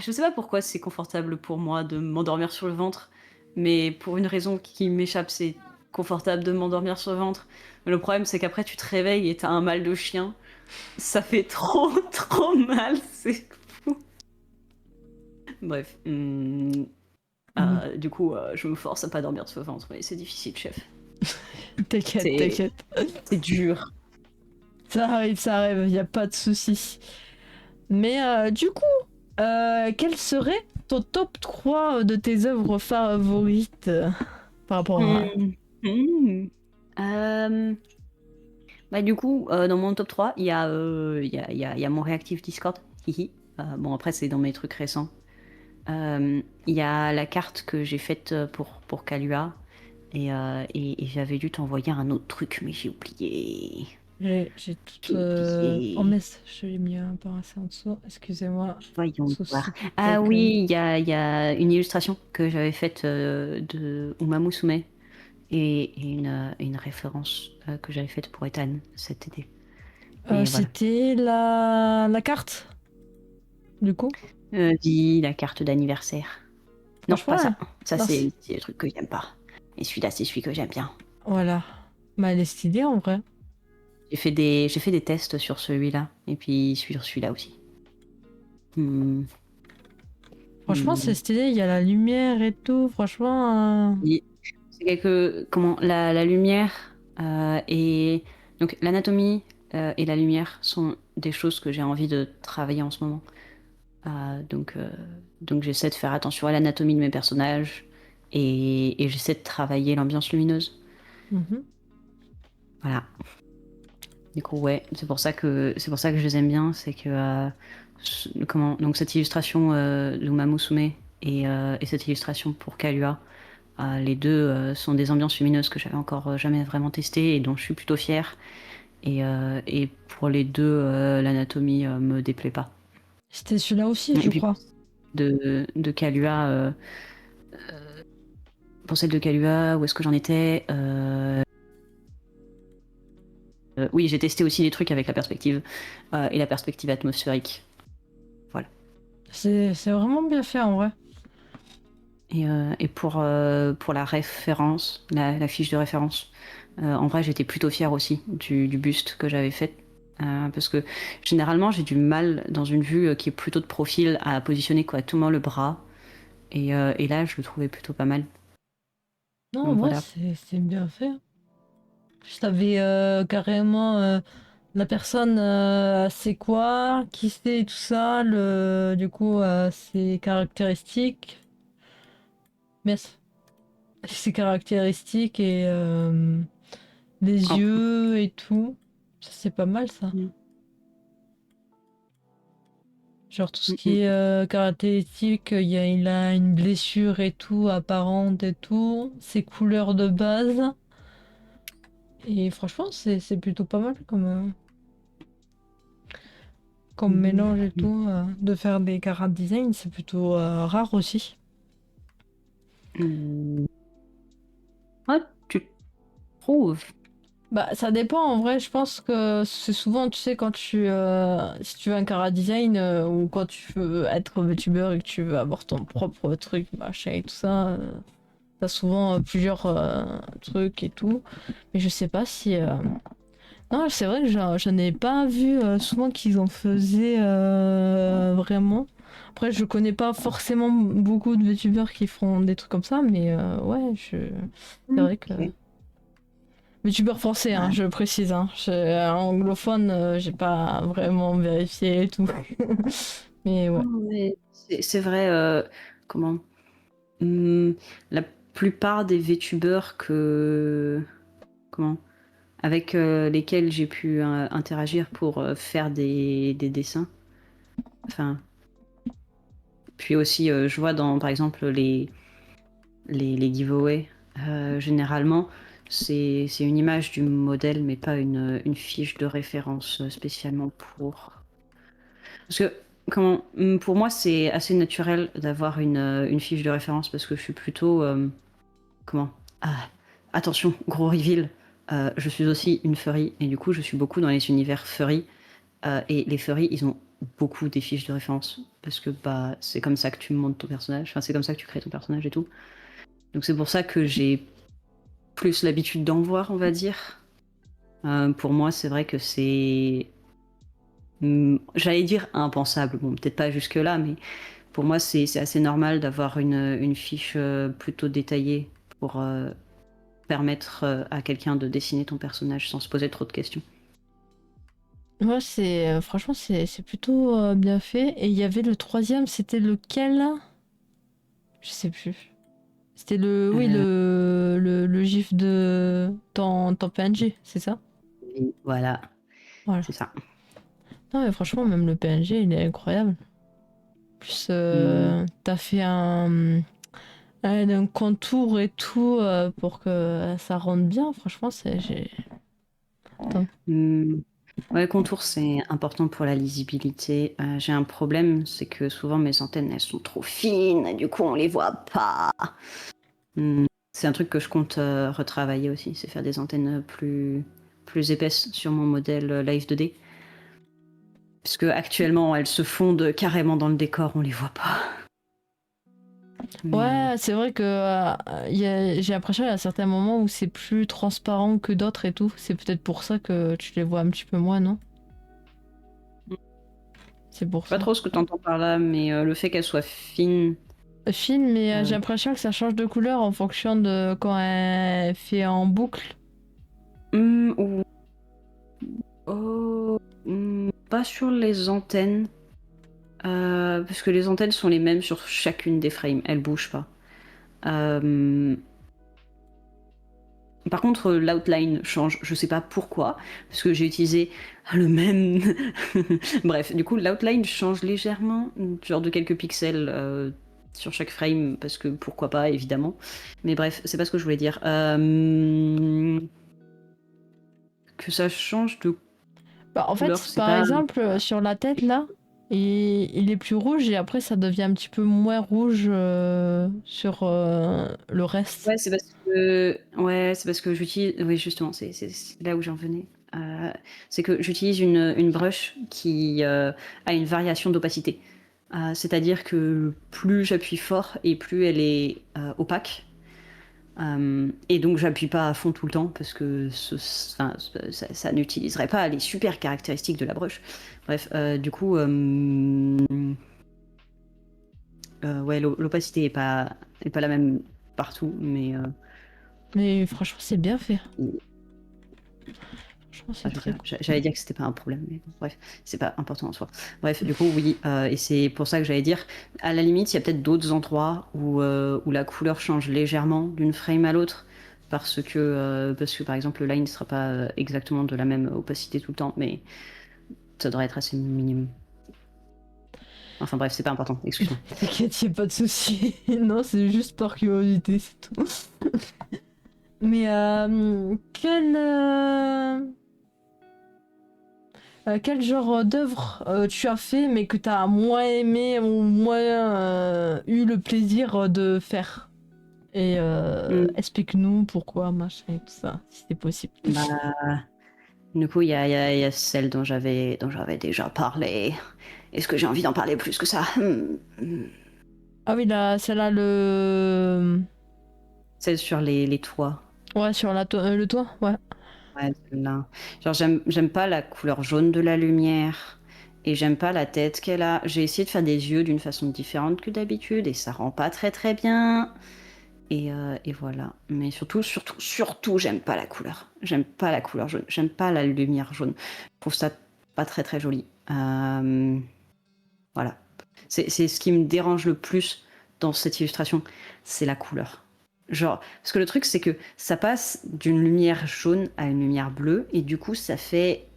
je sais pas pourquoi c'est confortable pour moi de m'endormir sur le ventre, mais pour une raison qui m'échappe, c'est confortable de m'endormir sur le ventre. Mais le problème, c'est qu'après, tu te réveilles et t'as un mal de chien. Ça fait trop, trop mal, c'est fou. Bref. Du coup, je me force à pas dormir sur le ventre, mais c'est difficile, chef. T'inquiète, C'est t'inquiète. c'est dur. Ça arrive, y a pas de souci. Mais du coup, quel serait ton top 3 de tes œuvres favorites par rapport à... Hmm. Hmm. Euh, Bah, du coup, dans mon top 3, il y a mon réactif Discord. Hihi. Bon, après, c'est dans mes trucs récents. Il y a la carte que j'ai faite pour Kalua. et j'avais dû t'envoyer un autre truc, mais j'ai oublié. J'ai tout. J'ai Oh, oublié. mais je l'ai mis un par assez en dessous. Excusez-moi. Voyons voir. Souci Ah technique. oui, il y a une illustration que j'avais faite de Uma Musume et une référence que j'avais faite pour Ethan cet été. Et voilà. C'était la carte, du coup. Vie, la carte d'anniversaire. Non, Franchement, pas ça. Ça, non, c'est le truc que j'aime pas. Et celui-là, c'est celui que j'aime bien. voilà. Bah, elle est stylée en vrai. J'ai fait des tests sur celui-là. Et puis sur celui-là aussi. Hmm, Franchement, c'est hmm. stylé. Il y a la lumière et tout. Franchement. Et c'est comment la lumière et donc l'anatomie et la lumière sont des choses que j'ai envie de travailler en ce moment. Donc j'essaie de faire attention à l'anatomie de mes personnages et j'essaie de travailler l'ambiance lumineuse. Mhm. Voilà. Du coup, ouais, c'est pour ça que je les aime bien, c'est que donc cette illustration d'Uma Musume et cette illustration pour Kalua, les deux sont des ambiances lumineuses que j'avais encore jamais vraiment testées et dont je suis plutôt fière. Et pour les deux, l'anatomie me déplaît pas. C'était celui-là aussi, Et je puis crois. de Kalua, pour celle de Kalua, où est-ce que j'en étais Oui, j'ai testé aussi des trucs avec la perspective et la perspective atmosphérique. Voilà. C'est vraiment bien fait en vrai. Et pour la référence, la fiche de référence, en vrai, j'étais plutôt fière aussi du buste que j'avais fait. Parce que généralement, j'ai du mal dans une vue qui est plutôt de profil à positionner correctement le bras. Et là, je le trouvais plutôt pas mal. Non, en Donc vrai, voilà. c'est bien fait. Je savais carrément la personne, c'est quoi, qui c'est et tout ça, du coup, ses caractéristiques. Merci. Ses caractéristiques et les Oh. yeux et tout. Ça, c'est pas mal ça. Mm, Genre tout ce mm, qui mm. est caractéristique, il a une blessure et tout, apparente et tout, ses couleurs de base. Et franchement, c'est plutôt pas mal comme Mm, mélange et mm. tout. De faire des chara design, c'est plutôt rare aussi. Mm. Ah, tu trouves? Bah, ça dépend en vrai. Je pense que c'est souvent, tu sais, quand si tu veux un chara design ou quand tu veux être VTuber et que tu veux avoir ton propre truc, machin et tout ça, t'as souvent plusieurs trucs et tout. Mais je sais pas si. Non, c'est vrai que j'en ai pas vu souvent qu'ils en faisaient vraiment. Après, je connais pas forcément beaucoup de VTubers qui font des trucs comme ça, mais ouais, c'est vrai que. Ok. VTubers français, hein, Ah, je précise. Hein. Anglophone, j'ai pas vraiment vérifié et tout. Mais ouais. non, mais c'est vrai, comment? Hmm, la plupart des VTubers comment? Avec lesquels j'ai pu interagir pour faire des dessins. Enfin, puis aussi, je vois par exemple, les giveaways, généralement, c'est une image du modèle, mais pas une fiche de référence spécialement pour. Parce que, pour moi, c'est assez naturel d'avoir une fiche de référence parce que je suis plutôt. Comment Ah, attention, gros reveal. Je suis aussi une furry et du coup, je suis beaucoup dans les univers furry. Et les furries, ils ont beaucoup des fiches de référence parce que bah, c'est comme ça que tu montes ton personnage. Enfin, c'est comme ça que tu crées ton personnage et tout. Donc c'est pour ça que j'ai plus l'habitude d'en voir, on va dire. Pour moi, c'est vrai que j'allais dire impensable. Bon, peut-être pas jusque-là, mais pour moi, c'est assez normal d'avoir une fiche plutôt détaillée pour permettre à quelqu'un de dessiner ton personnage sans se poser trop de questions. Moi, franchement, c'est plutôt bien fait. Et il y avait le troisième, c'était lequel? Je sais plus. C'était oui, Euh, le gif de ton PNG, c'est ça? voilà, Voilà. c'est ça. Non, mais franchement, même le PNG, il est incroyable. En plus, Hmm. t'as fait un. Un contour et tout pour que ça rentre bien. Franchement, Attends. Ouais, contour, c'est important pour la lisibilité. J'ai un problème, c'est que souvent mes antennes, elles sont trop fines, et du coup, on les voit pas. C'est un truc que je compte retravailler aussi, c'est faire des antennes plus épaisses sur mon modèle Live 2D. Puisque actuellement, elles se fondent carrément dans le décor, on les voit pas. Ouais, c'est vrai que j'ai l'impression qu'il y a certains moments où c'est plus transparent que d'autres et tout. C'est peut-être pour ça que tu les vois un petit peu moins, non? C'est pour Pas ça. trop ce que t'entends par là, mais le fait qu'elles soient fines. Fine, mais j'ai l'impression que ça change de couleur en fonction de quand elle fait en boucle. Pas sur les antennes. Parce que les antennes sont les mêmes sur chacune des frames, elles bougent pas. Par contre, l'outline change, je sais pas pourquoi, parce que j'ai utilisé le même. Bref, du coup, l'outline change légèrement, genre de quelques pixels sur chaque frame, parce que pourquoi pas, évidemment. Mais bref, c'est pas ce que je voulais dire. Que ça change de Bah, en couleur, fait, c'est par pas. exemple, sur la tête là, il est plus rouge et après ça devient un petit peu moins rouge sur le reste. Ouais, c'est parce que j'utilise. Oui, justement, c'est là où j'en venais. C'est que j'utilise une brush qui a une variation d'opacité. C'est-à-dire que plus j'appuie fort et plus elle est opaque. Et donc j'appuie pas à fond tout le temps parce que ça n'utiliserait pas les super caractéristiques de la brush. Bref, du coup, ouais, l'opacité est pas la même partout, mais Mais franchement, c'est bien fait. Franchement, c'est très cool. j'allais dire que c'était pas un problème, mais bon, bref, c'est pas important en soi. Bref, du coup, oui, et c'est pour ça que j'allais dire, à la limite, il y a peut-être d'autres endroits où la couleur change légèrement d'une frame à l'autre, parce que par exemple, le line ne sera pas exactement de la même opacité tout le temps, mais ça devrait être assez minimum. Enfin bref, c'est pas important, excuse-moi. T'inquiète, y a pas de souci. Non, c'est juste par curiosité, c'est tout. Mais quel genre d'œuvre tu as fait mais que tu as moins aimé ou moins eu le plaisir de faire? Et Hmm. explique-nous pourquoi, machin et tout ça, si c'est possible. Bah, du coup, il y a celle dont j'avais déjà parlé. Est-ce que j'ai envie d'en parler plus que ça? Ah oui, là, celle-là, le... Celle sur les toits. Ouais, sur le toit, ouais. Ouais, celle-là. Genre, j'aime pas la couleur jaune de la lumière et j'aime pas la tête qu'elle a. J'ai essayé de faire des yeux d'une façon différente que d'habitude et ça rend pas très très bien. Et voilà. Mais surtout, j'aime pas la couleur. J'aime pas la couleur jaune. J'aime pas la lumière jaune. Je trouve ça pas très très joli. Voilà. C'est ce qui me dérange le plus dans cette illustration, c'est la couleur. Genre, parce que le truc, c'est que ça passe d'une lumière jaune à une lumière bleue, et du coup, ça fait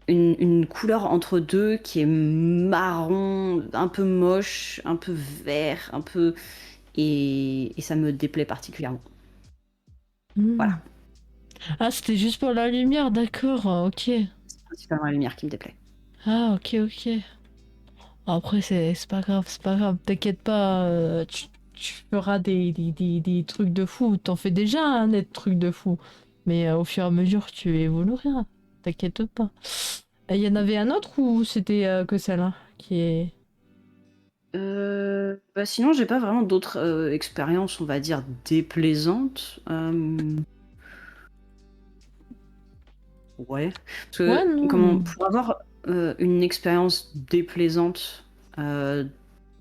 une couleur entre deux qui est marron, un peu moche, un peu vert, un peu. Et ça me déplaît particulièrement. Hmm. Voilà. Ah, c'était juste pour la lumière, d'accord, ok. C'est principalement la lumière qui me déplaît. Ah, ok, ok. Après, c'est pas grave, c'est pas grave. T'inquiète pas, tu feras des trucs de fou. T'en fais déjà des trucs de fou. Mais au fur et à mesure, tu évolueras. T'inquiète pas. Il y en avait un autre ou c'était que celle-là qui est... Bah sinon, j'ai pas vraiment d'autres expériences, on va dire, déplaisantes. Ouais. Parce Ouais, que non. pour avoir une expérience déplaisante,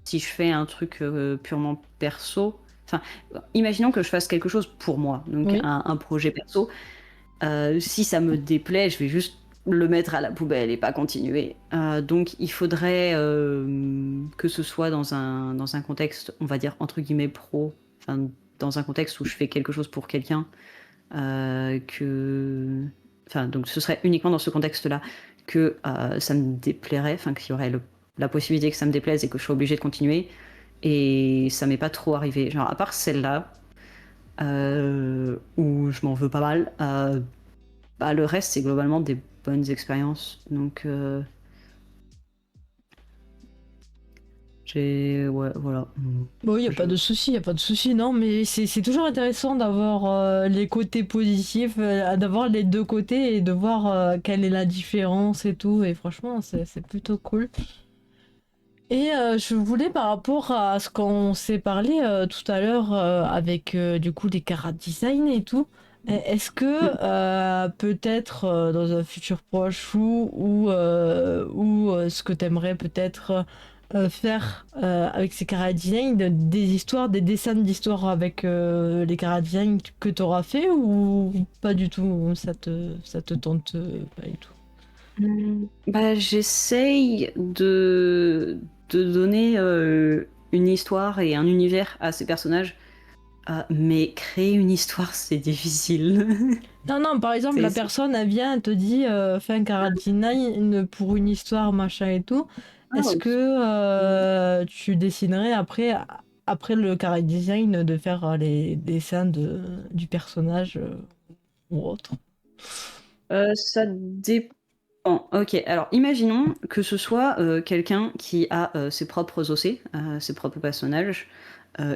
si je fais un truc purement perso, enfin, imaginons que je fasse quelque chose pour moi, donc Oui. un projet perso. Si ça me déplaît, je vais juste le mettre à la poubelle et pas continuer. Donc il faudrait que ce soit dans un contexte, on va dire, entre guillemets, pro, enfin, dans un contexte où je fais quelque chose pour quelqu'un, que... Enfin, donc ce serait uniquement dans ce contexte-là que ça me déplairait, enfin qu'il y aurait la possibilité que ça me déplaise et que je sois obligée de continuer. Et ça m'est pas trop arrivé. Genre, à part celle-là, où je m'en veux pas mal, bah, le reste, c'est globalement des bonnes expériences. Donc, ouais, voilà. Bon, il n'y a pas de souci, il n'y a pas de souci, non, mais c'est toujours intéressant d'avoir les côtés positifs, d'avoir les deux côtés et de voir quelle est la différence et tout, et franchement, c'est plutôt cool. Et je voulais, par rapport à ce qu'on s'est parlé tout à l'heure avec du coup les chara design et tout, est-ce que peut-être dans un futur proche ou ce que tu aimerais peut-être faire avec ces chara design, des histoires, des dessins d'histoires avec les chara design que tu auras fait ou pas du tout, ça te tente pas du tout. Bah, j'essaye de donner une histoire et un univers à ces personnages, mais créer une histoire, c'est difficile. Non, non, par exemple, la C'est- personne, elle vient, elle te dit, fais un Karadine pour une histoire, machin et tout. Ah, Est-ce que tu dessinerais après le Chara Design de faire les dessins du personnage ou autre? Ça dépend. Ok, alors imaginons que ce soit quelqu'un qui a ses propres OC, ses propres personnages,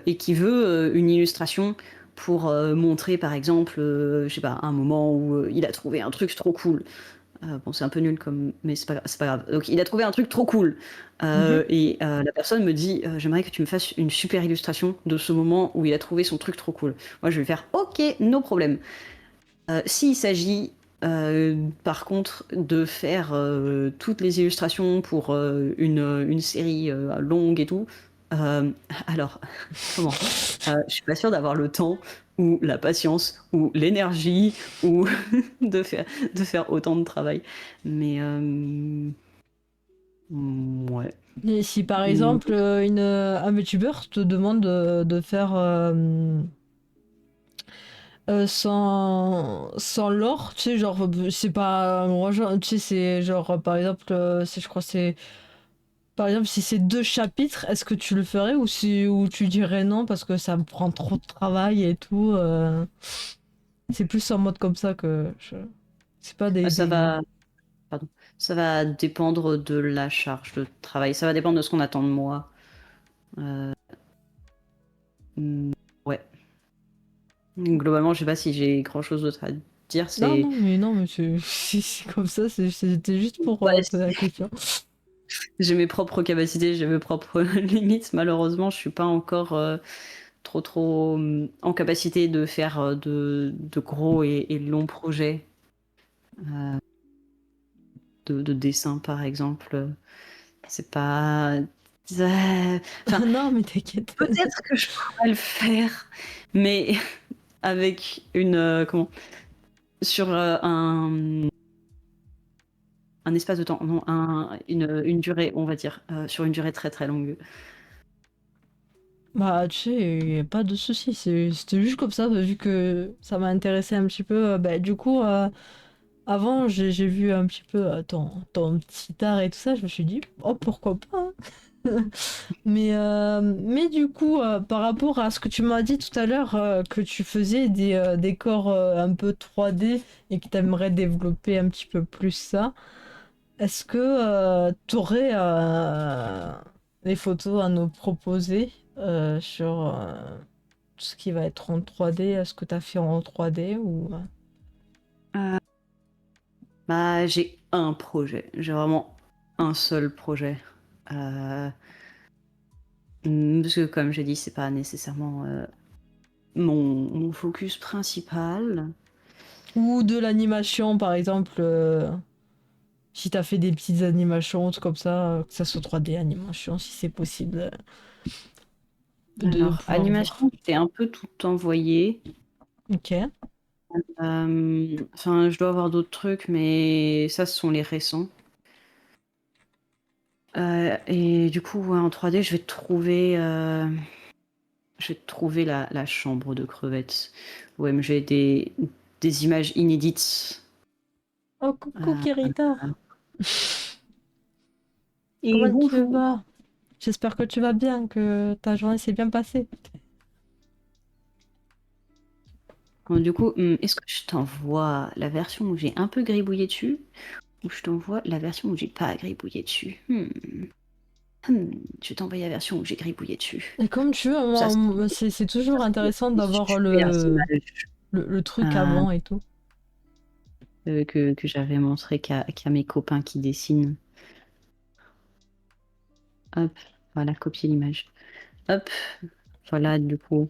et qui veut une illustration pour montrer par exemple, je sais pas, un moment où il a trouvé un truc trop cool. Bon, c'est un peu nul comme, mais c'est pas grave. Donc, il a trouvé un truc trop cool. Mhm. Et la personne me dit, j'aimerais que tu me fasses une super illustration de ce moment où il a trouvé son truc trop cool. Moi, je vais faire, ok, no problème. S'il s'agit, par contre, de faire toutes les illustrations pour une série longue et tout, euh, alors, comment je suis pas sûre d'avoir le temps ou la patience ou l'énergie ou de faire autant de travail. Mais ouais. Et si par Mm. exemple, un YouTuber te demande de faire sans l'or, tu sais, genre, c'est pas moi, genre, tu sais, c'est genre, par exemple, je crois, c'est par exemple, si c'est deux chapitres, est-ce que tu le ferais ou tu dirais non parce que ça me prend trop de travail et tout c'est plus en mode comme ça que je... C'est pas Ça va, pardon, ça va dépendre de la charge de travail. Ça va dépendre de ce qu'on attend de moi. Euh, mm, ouais. Globalement, je sais pas si j'ai grand-chose d'autre à dire. Non, C'est non, mais c'est comme ça, c'était juste pour ouais, poser la question. j'ai mes propres capacités, j'ai mes propres limites. Malheureusement, je suis pas encore trop en capacité de faire de gros et longs projets de dessin, par exemple. C'est pas. Enfin, Non, mais t'inquiète. peut-être que je pourrais le faire, mais avec une. Comment? Sur un espace de temps, non, une durée, on va dire, sur une durée très très longue. Bah, tu sais, y a pas de souci, c'était juste comme ça, bah, vu que ça m'a intéressé un petit peu. Bah, du coup, avant, j'ai vu un petit peu ton petit art et tout ça, je me suis dit, oh, pourquoi pas, hein. Mais du coup, par rapport à ce que tu m'as dit tout à l'heure, que tu faisais des décors un peu 3D et que tu aimerais développer un petit peu plus ça, est-ce que tu aurais des photos à nous proposer sur tout ce qui va être en 3D, ce que tu as fait en 3D ou... Euh, Bah, j'ai un projet, j'ai vraiment un seul projet. Euh, Parce que, comme j'ai dit, c'est pas nécessairement mon focus principal. Ou de l'animation, par exemple, si tu as fait des petites animations, trucs comme ça, que ça soit 3D animation, si c'est possible de Alors, pouvoir voir. animation, j'ai un peu tout envoyé. Ok. Enfin, je dois avoir d'autres trucs, mais ça, ce sont les récents. Et du coup, ouais, en 3D, je vais trouver la chambre de crevettes. Ouais, j'ai des images inédites. Oh, coucou Euh, Kirita. et Comment tu bonjour. vas? J'espère que tu vas bien, que ta journée s'est bien passée. Donc, du coup, est-ce que je t'envoie la version où j'ai un peu gribouillé dessus ou je t'envoie la version où j'ai pas gribouillé dessus? Je vais t'envoyer la version où j'ai gribouillé dessus. Et comme tu veux, Ça, c'est toujours intéressant d'avoir super images le truc avant et tout. que j'avais montré qu'à mes copains qui dessinent. Hop, voilà, copier l'image. Hop, voilà, du coup,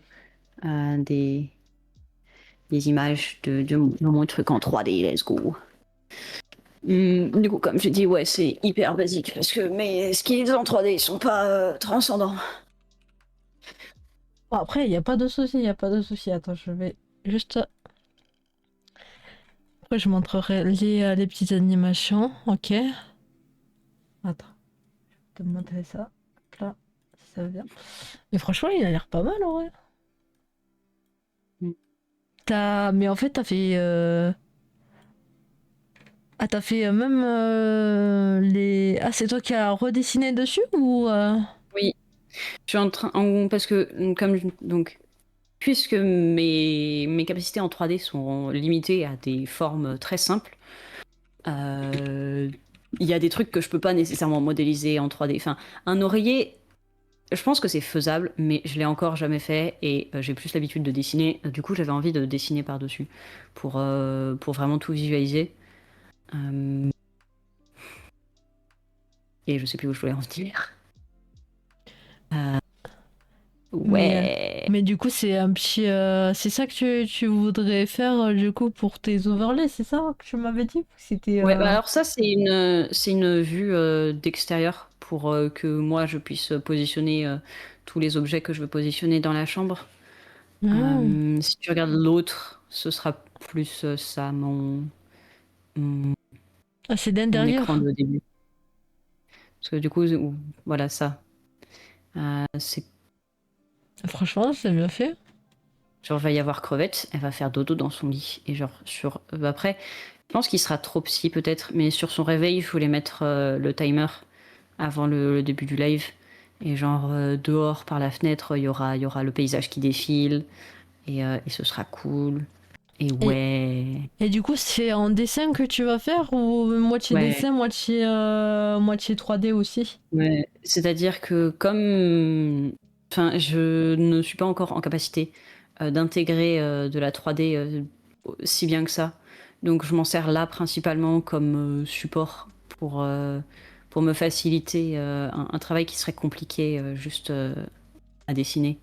des images de mon truc en 3D, let's go. Du coup, comme je dis, ouais, c'est hyper basique parce que mes skills en 3D sont pas transcendants. Bon, après, il n'y a pas de souci, il n'y a pas de souci. Attends, je vais juste. Après, je montrerai les petites animations. Ok. Attends, je vais te montrer ça. Hop là, si ça va bien. Mais franchement, il a l'air pas mal en vrai. Mm. Mais en fait, t'as fait. Ah, t'as fait même les. Ah, c'est toi qui as redessiné dessus ou. Oui, je suis en train, parce que donc, puisque mes capacités en 3D sont limitées à des formes très simples, il y a des trucs que je peux pas nécessairement modéliser en 3D. Enfin, un oreiller, je pense que c'est faisable, mais je l'ai encore jamais fait et j'ai plus l'habitude de dessiner. Du coup, j'avais envie de dessiner par-dessus pour vraiment tout visualiser. Euh, et je sais plus où je voulais en venir. Mais, Ouais. mais du coup, c'est un petit. C'est ça que tu voudrais faire du coup pour tes overlays, c'est ça que tu m'avais dit? C'était. Ouais, bah alors ça, c'est une vue d'extérieur pour que moi, je puisse positionner tous les objets que je veux positionner dans la chambre. Hmm. Si tu regardes l'autre, ce sera plus ça, mon, Ah, c'est mon écran d'intérieur. de début. Parce que du coup, voilà ça. C'est Franchement, c'est bien fait. genre, va y avoir crevette, elle va faire dodo dans son lit. Et genre, après, je pense qu'il sera trop psy peut-être, mais sur son réveil, il faut les mettre le timer avant le début du live. Et genre, dehors, par la fenêtre, il y aura le paysage qui défile. Et ce sera cool. Et Et, ouais. et du coup, c'est en dessin que tu vas faire ou moitié Ouais. dessin, moitié 3D aussi? Ouais. C'est-à-dire que comme. Enfin, je ne suis pas encore en capacité d'intégrer de la 3D si bien que ça. Donc, je m'en sers là principalement comme support pour me faciliter un travail qui serait compliqué juste à dessiner.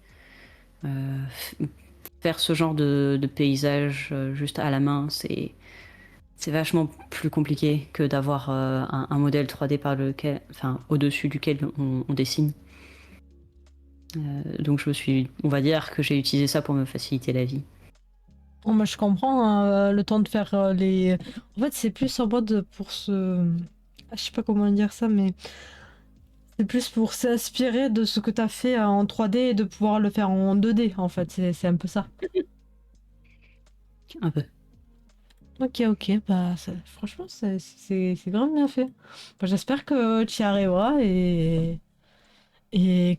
Euh, Faire ce genre de paysage juste à la main, c'est vachement plus compliqué que d'avoir un modèle 3D enfin, au-dessus duquel on dessine. Donc on va dire que j'ai utilisé ça pour me faciliter la vie. Oh, moi, je comprends hein, le temps de faire les. En fait, c'est plus en mode pour se. Ah, je sais pas comment dire ça, mais c'est plus pour s'inspirer de ce que tu as fait en 3D et de pouvoir le faire en 2D, en fait. C'est un peu ça. Un peu. Ok, ok, bah franchement, c'est vraiment bien fait. Bah, j'espère que tu y arriveras et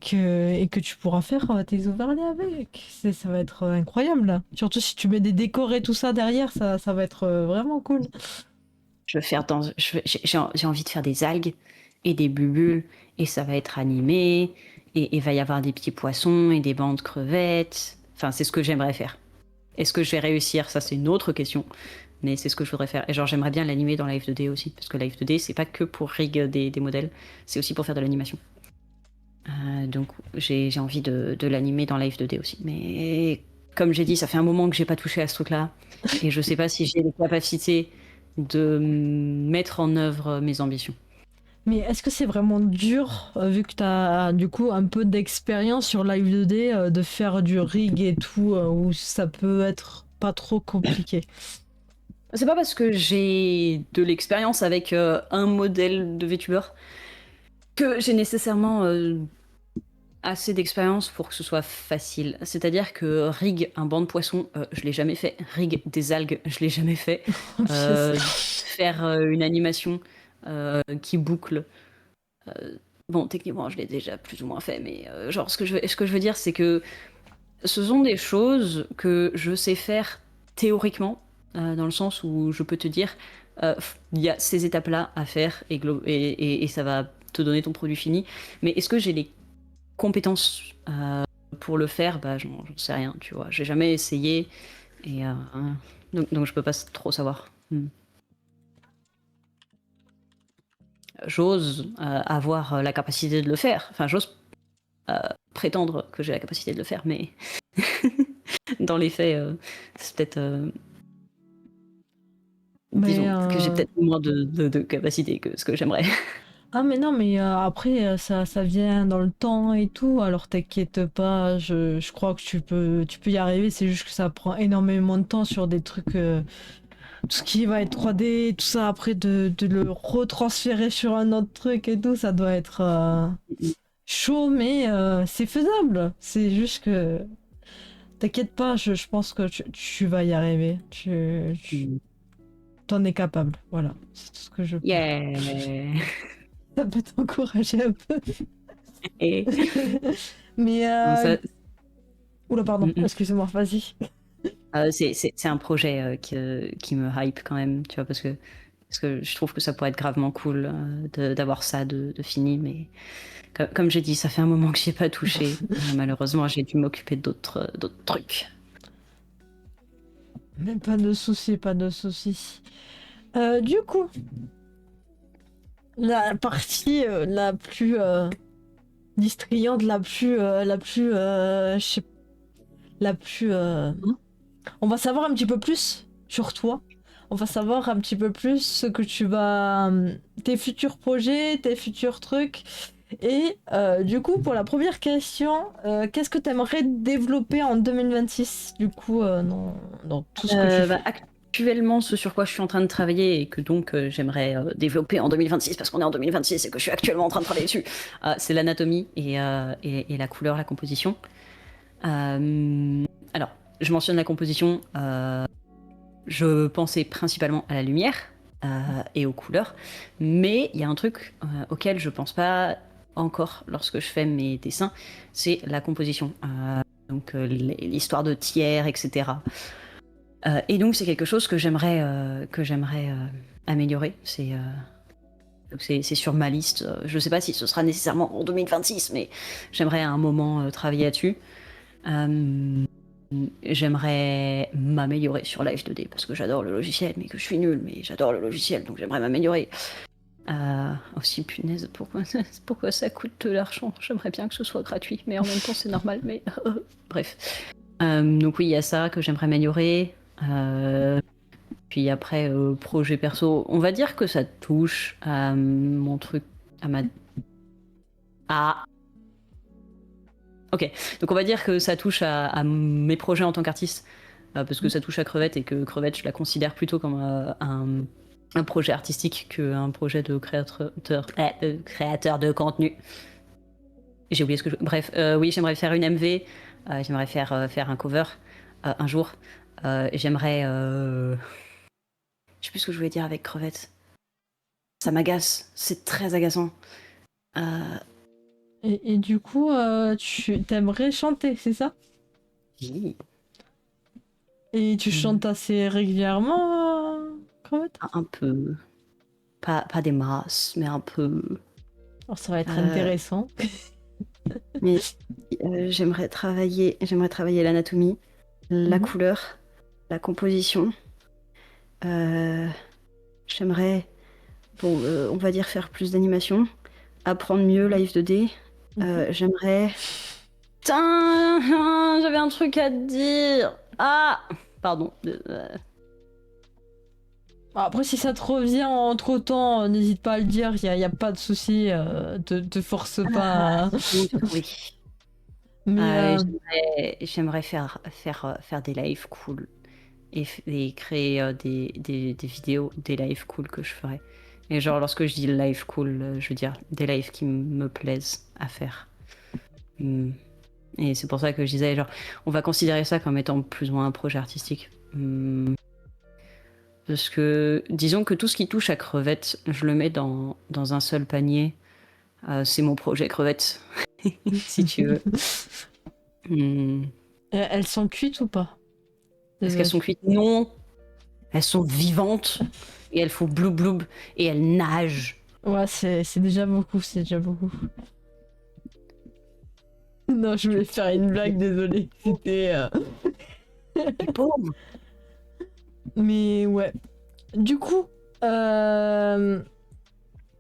que tu pourras faire tes overlays avec. Ça va être incroyable là. Surtout si tu mets des décors et tout ça derrière, ça va être vraiment cool. Je veux faire j'ai envie de faire des algues et des bulles et ça va être animé et il va y avoir des petits poissons et des bandes crevettes. Enfin, c'est ce que j'aimerais faire. Est-ce que je vais réussir? Ça, c'est une autre question. Mais c'est ce que je voudrais faire. Et genre, j'aimerais bien l'animer dans Live 2D aussi. Parce que Live 2D, c'est pas que pour rig des modèles, c'est aussi pour faire de l'animation. Donc, j'ai envie de l'animer dans Live 2D aussi. Mais comme j'ai dit, ça fait un moment que j'ai pas touché à ce truc-là. Et je sais pas si j'ai les capacités de mettre en œuvre mes ambitions. Mais est-ce que c'est vraiment dur, vu que tu as du coup un peu d'expérience sur Live 2D, de faire du rig et tout, où ça peut être pas trop compliqué? C'est pas parce que j'ai de l'expérience avec un modèle de VTuber que j'ai nécessairement assez d'expérience pour que ce soit facile. C'est-à-dire que rig un banc de poissons, je l'ai jamais fait. Rig des algues, je l'ai jamais fait. Yes. Faire une animation qui boucle, bon, techniquement, je l'ai déjà plus ou moins fait, mais genre, ce que je veux dire, c'est que ce sont des choses que je sais faire théoriquement, dans le sens où je peux te dire, il y a ces étapes-là à faire et ça va te donner ton produit fini. Mais est-ce que j'ai les compétences pour le faire? Bah, j'en sais rien, tu vois. J'ai jamais essayé et donc je peux pas trop savoir. J'ose avoir la capacité de le faire. Enfin, j'ose prétendre que j'ai la capacité de le faire, mais dans les faits, c'est peut-être. Mais Disons que j'ai peut-être moins de capacité que ce que j'aimerais. ah mais non, mais après ça vient dans le temps et tout, alors t'inquiète pas, je crois que tu peux y arriver, c'est juste que ça prend énormément de temps sur des trucs, tout ce qui va être 3D, tout ça, après de le retransférer sur un autre truc et tout, ça doit être chaud, mais c'est faisable, c'est juste que t'inquiète pas, je pense que tu vas y arriver, t'en es capable, voilà, c'est tout ce que je peux. Yeah. Ça peut t'encourager un peu. Et Mais non, ça, oula, pardon, mm, mm. excusez-moi, vas-y. C'est un projet qui me hype quand même, tu vois, parce que je trouve que ça pourrait être gravement cool d'avoir ça de fini, mais comme j'ai dit, ça fait un moment que j'y ai pas touché. Malheureusement, j'ai dû m'occuper d'autres trucs. Mais pas de soucis, pas de soucis. Du coup, la partie la plus distrayante, je sais- la plus, on va savoir un petit peu plus sur toi. On va savoir un petit peu plus ce que tu vas, tes futurs projets, tes futurs trucs. Et du coup, pour la première question, qu'est-ce que tu aimerais développer en 2026, du coup, dans tout ce que tu Bah, fais? actuellement, ce sur quoi je suis en train de travailler et que donc j'aimerais développer en 2026 parce qu'on est en 2026 et que je suis actuellement en train de travailler dessus, c'est l'anatomie et la couleur, la composition. Alors, je mentionne la composition. Je pensais principalement à la lumière et aux couleurs, mais il y a un truc auquel je pense pas encore lorsque je fais mes dessins, c'est la composition. Donc l'histoire de tiers, etc. Et donc c'est quelque chose que j'aimerais améliorer. C'est sur ma liste. Je ne sais pas si ce sera nécessairement en 2026, mais j'aimerais à un moment travailler là-dessus. J'aimerais m'améliorer sur Live 2D parce que j'adore le logiciel, mais que je suis nulle, mais j'adore le logiciel, donc j'aimerais m'améliorer. Aussi, punaise, pourquoi ça coûte de l'argent? J'aimerais bien que ce soit gratuit, mais en même temps c'est normal, mais bref. Donc oui, il y a ça que j'aimerais améliorer. Puis après, projet perso, on va dire que ça touche à mon truc, à ma... Ah, ok. Donc on va dire que ça touche à mes projets en tant qu'artiste, parce que ça touche à Crevette et que Crevette, je la considère plutôt comme un projet artistique qu'un projet de créateur de contenu. J'ai oublié ce que je... Bref, oui, j'aimerais faire une MV, j'aimerais faire un cover un jour. J'aimerais... Je sais plus ce que je voulais dire avec Crevette. Ça m'agace, c'est très agaçant. Euh, Et du coup, tu t'aimerais chanter, c'est ça? oui. Et tu chantes assez régulièrement, Crevette? Un peu. Pas des masses, mais un peu. Alors ça va être Euh, intéressant. mais j'aimerais travailler l'anatomie, la Mhm. couleur, la composition. Euh, J'aimerais, bon, on va dire faire plus d'animation, apprendre mieux Live 2D. Mhm. J'aimerais. Putain, j'avais un truc à te dire. Ah, pardon. Après, si ça te revient entre temps, n'hésite pas à le dire, y a pas de souci, te force pas. Oui. Mais J'aimerais faire des lives cool et créer des vidéos, des lives cool que je ferais. Et genre, lorsque je dis live cool, je veux dire des lives qui me plaisent à faire. Hmm. Et c'est pour ça que je disais, genre, on va considérer ça comme étant plus ou moins un projet artistique. Parce que, disons que tout ce qui touche à Crevette, je le mets dans un seul panier. C'est mon projet crevette, si tu veux. Hmm. Elles sont cuites ou pas? Est-ce qu'elles Désolée. sont cuites? Non, elles sont vivantes et elles font bloub bloub et elles nagent. Ouais, c'est déjà beaucoup, c'est déjà beaucoup. Non, je voulais faire une blague, désolée. C'était. Les pauvres. Mais ouais. Du coup, euh,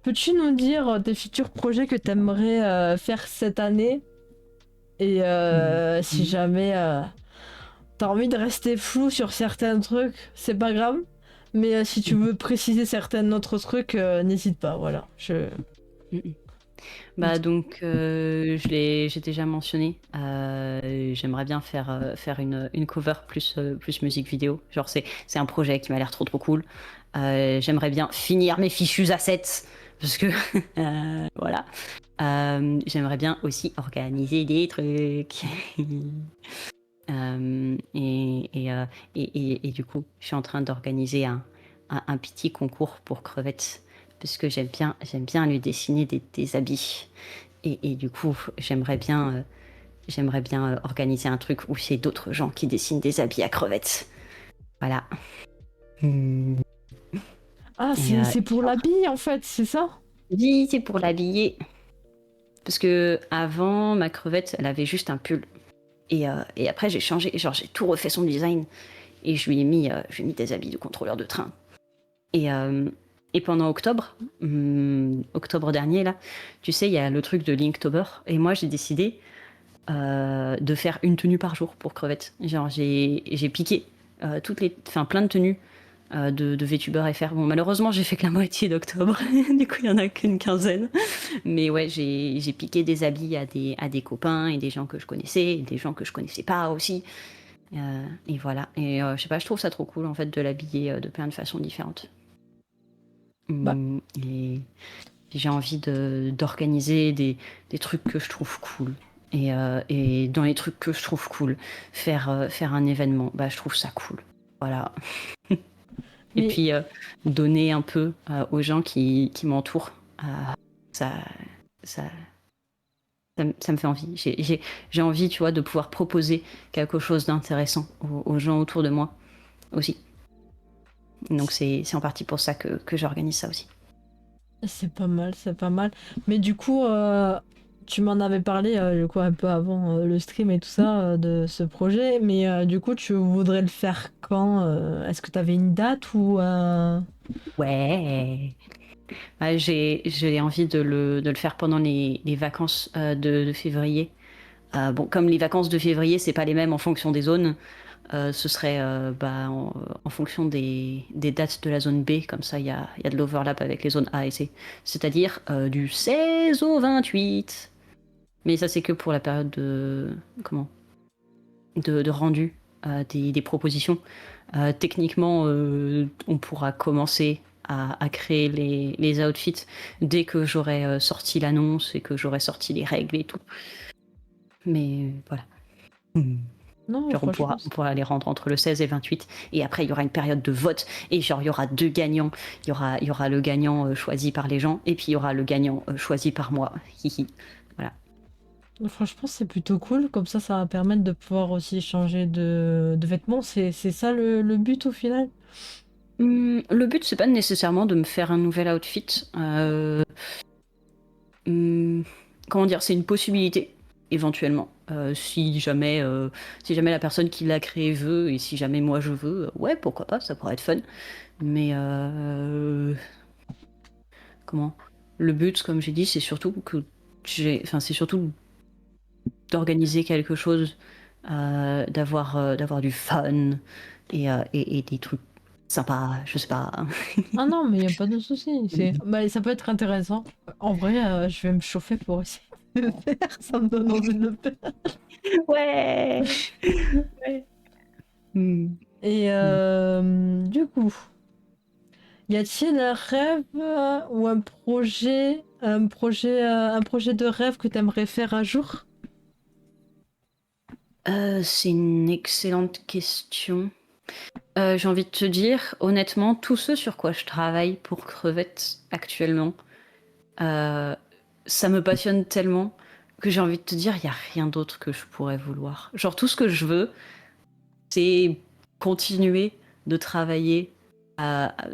peux-tu nous dire tes futurs projets que t'aimerais faire cette année? Et si jamais t'as envie de rester flou sur certains trucs, c'est pas grave. Mais si tu veux préciser certains autres trucs, n'hésite pas, voilà. Bah donc, j'ai déjà mentionné. J'aimerais bien faire une cover plus musique vidéo. Genre c'est un projet qui m'a l'air trop cool. J'aimerais bien finir mes fichus assets parce que voilà. J'aimerais bien aussi organiser des trucs. Et du coup, je suis en train d'organiser un petit concours pour crevettes parce que j'aime bien lui dessiner des habits. Et du coup, j'aimerais bien organiser un truc où c'est d'autres gens qui dessinent des habits à crevettes. Voilà. Ah, Et c'est pour l'habit en fait, c'est ça? oui, c'est pour l'habiller. Parce que avant, ma crevette, elle avait juste un pull. Et après, j'ai changé. Genre, j'ai tout refait son design. Et je lui ai mis des habits de contrôleur de train. Et, euh, et pendant octobre dernier, là, tu sais, il y a le truc de Linktober. Et moi, j'ai décidé de faire une tenue par jour pour crevettes. Genre, j'ai piqué plein de tenues de VTuber FR. Bon, malheureusement, j'ai fait que la moitié d'octobre. Du coup, il y en a qu'une quinzaine. Mais ouais, j'ai piqué des habits à des copains et des gens que je connaissais, et des gens que je connaissais pas aussi. Et voilà. Et je sais pas, je trouve ça trop cool en fait de l'habiller de plein de façons différentes. Bah, Et j'ai envie d'organiser des trucs que je trouve cool. Et dans les trucs que je trouve cool, faire un événement, bah, je trouve ça cool. Voilà. Et mais puis donner un peu aux gens qui m'entourent. Ça, ça, ça me fait envie. J'ai envie, tu vois, de pouvoir proposer quelque chose d'intéressant aux gens autour de moi aussi. Donc c'est en partie pour ça que j'organise ça aussi. c'est pas mal, c'est pas mal. Mais du coup, tu m'en avais parlé du coup, un peu avant le stream et tout ça de ce projet. Mais du coup, tu voudrais le faire quand? Est-ce que tu avais une date ou Ouais. Ouais, j'ai envie de le faire pendant les vacances de février. Bon, comme les vacances de février, c'est pas les mêmes en fonction des zones, ce serait en fonction des dates de la zone B, comme ça il y a de l'overlap avec les zones A et C. C'est-à-dire du 16 au 28. Mais ça, c'est que pour la période de rendu des propositions. Techniquement, on pourra commencer à créer les outfits dès que j'aurai sorti l'annonce et que j'aurai sorti les règles et tout. Mais voilà. non, Genre on franchement. pourra, on pourra les rendre entre le 16 et 28. Et après, il y aura une période de vote. Et genre, il y aura deux gagnants. Il y aura le gagnant choisi par les gens. Et puis, il y aura le gagnant choisi par moi. Hihi. Voilà. Franchement, c'est plutôt cool. Comme ça va permettre de pouvoir aussi changer de vêtements. C'est ça le but au final? Le but, c'est pas nécessairement de me faire un nouvel outfit. Hum, comment dire, c'est une possibilité, éventuellement. Si jamais la personne qui l'a créé veut, et si jamais moi je veux, ouais, pourquoi pas, ça pourrait être fun. Mais comment? Le but, comme j'ai dit, c'est surtout c'est surtout d'organiser quelque chose, d'avoir du fun et des trucs sympas, je sais pas. Ah non, mais il n'y a pas de souci. Bah, ça peut être intéressant. En vrai, je vais me chauffer pour essayer de le faire. Ça me donne envie de le faire. Ouais. Ouais. Hmm. Et du coup, y a-t-il un rêve ou un projet de rêve que tu aimerais faire un jour? C'est une excellente question. J'ai envie de te dire, honnêtement, tout ce sur quoi je travaille pour Crevette actuellement, euh, ça me passionne tellement que j'ai envie de te dire, il n'y a rien d'autre que je pourrais vouloir. Genre, tout ce que je veux, c'est continuer de travailler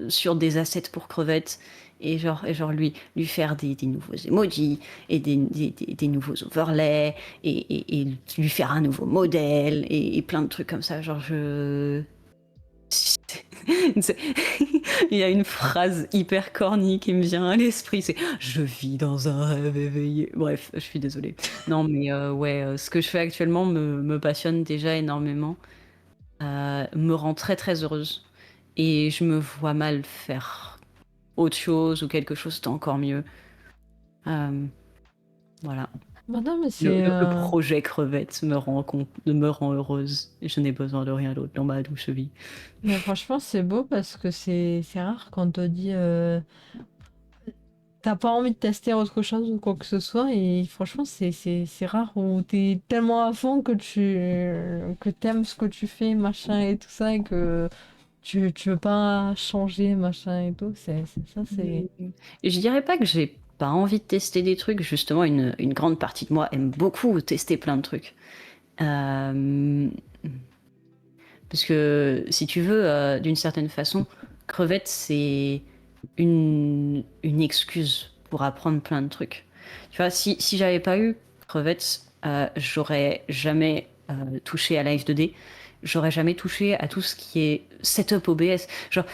sur des assets pour crevettes et genre lui faire des nouveaux emojis et des nouveaux overlays et lui faire un nouveau modèle et plein de trucs comme ça. Genre, c'est- il y a une phrase hyper corny qui me vient à l'esprit, c'est je vis dans un rêve éveillé. Bref, je suis désolée. Non, mais ouais, ce que je fais actuellement me passionne déjà énormément, me rend très très heureuse. Et je me vois mal faire autre chose ou quelque chose d'encore mieux. Euh, voilà. Bah non, mais Le projet crevette me rend heureuse. Et je n'ai besoin de rien d'autre dans ma douce vie. mais franchement, c'est beau parce que c'est rare quand on te dit t'as pas envie de tester autre chose ou quoi que ce soit. Et franchement, c'est rare où t'es tellement à fond que t'aimes ce que tu fais, machin et tout ça, et que tu veux pas changer, machin et tout. Ça, c'est. Et je dirais pas que j'ai pas envie de tester des trucs. Justement, une grande partie de moi aime beaucoup tester plein de trucs. Euh, Parce que si tu veux, d'une certaine façon, crevette, c'est une excuse pour apprendre plein de trucs. Tu vois, si j'avais pas eu crevette, j'aurais jamais touché à la F2D. J'aurais jamais touché à tout ce qui est setup OBS. Genre,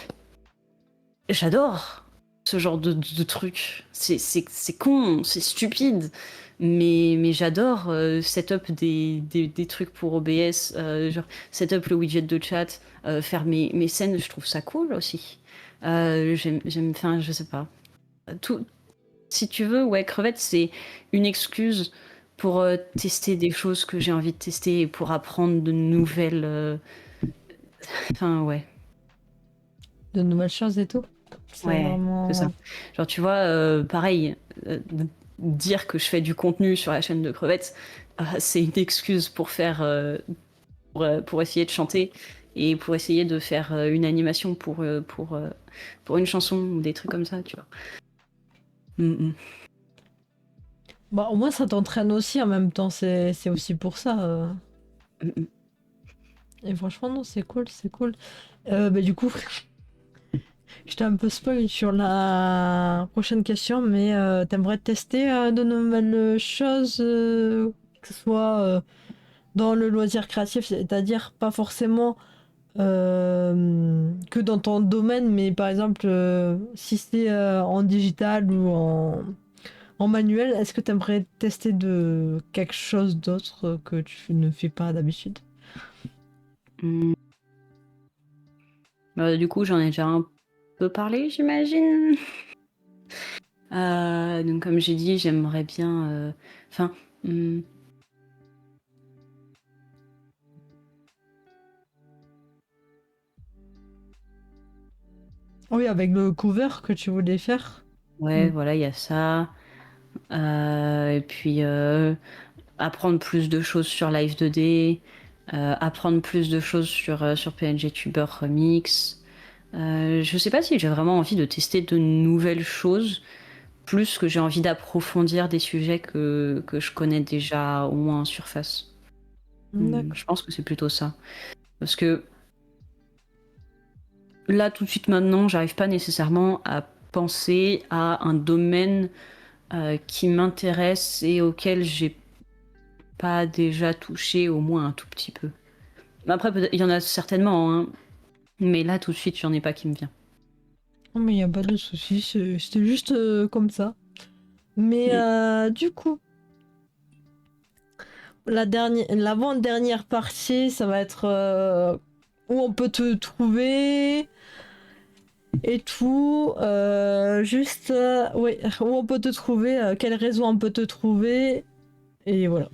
j'adore ce genre de truc. C'est con, c'est stupide, mais j'adore setup des trucs pour OBS, genre setup le widget de chat, faire mes scènes, je trouve ça cool aussi. Enfin, je sais pas. Tout, si tu veux, ouais, crevette, c'est une excuse pour tester des choses que j'ai envie de tester et pour apprendre de nouvelles. Enfin, ouais. De nouvelles choses et tout. C'est Ouais, c'est vraiment. ça. Ouais. Genre, tu vois, pareil, dire que je fais du contenu sur la chaîne de Crevettes, c'est une excuse pour faire, pour essayer de chanter et pour essayer de faire une animation pour une chanson ou des trucs comme ça, tu vois. Mm, Bah, au moins, ça t'entraîne aussi en même temps. C'est aussi pour ça. mm, mm. Et franchement, non, c'est cool, c'est cool. Bah, du coup, je t'ai un peu spoil sur la prochaine question, mais t'aimerais tester de nouvelles choses, que ce soit dans le loisir créatif, c'est-à-dire pas forcément que dans ton domaine, mais par exemple, si c'est en digital ou en manuel, est-ce que t'aimerais tester de quelque chose d'autre que tu ne fais pas d'habitude? Mm. Du coup, j'en ai déjà un peu parlé, j'imagine. Donc, comme j'ai dit, j'aimerais bien. Enfin. Mm, Oui, avec le cover que tu voulais faire. ouais, Mm. voilà, il y a ça. Et puis apprendre plus de choses sur Live 2D, apprendre plus de choses sur PNG Tuber Remix. Je sais pas si j'ai vraiment envie de tester de nouvelles choses, plus que j'ai envie d'approfondir des sujets que je connais déjà au moins en surface. Je D'accord. pense que c'est plutôt ça. Parce que là, tout de suite maintenant, j'arrive pas nécessairement à penser à un domaine qui m'intéresse et auquel j'ai pas déjà touché au moins un tout petit peu. Après, il y en a certainement, hein, mais là, tout de suite, j'en ai pas qui me vient. Non, mais il n'y a pas de souci, c'était juste comme ça. Mais Mm. du coup, l'avant-dernière partie, ça va être où on peut te trouver et tout. Juste, oui, où on peut te trouver, quel réseau on peut te trouver. Et voilà.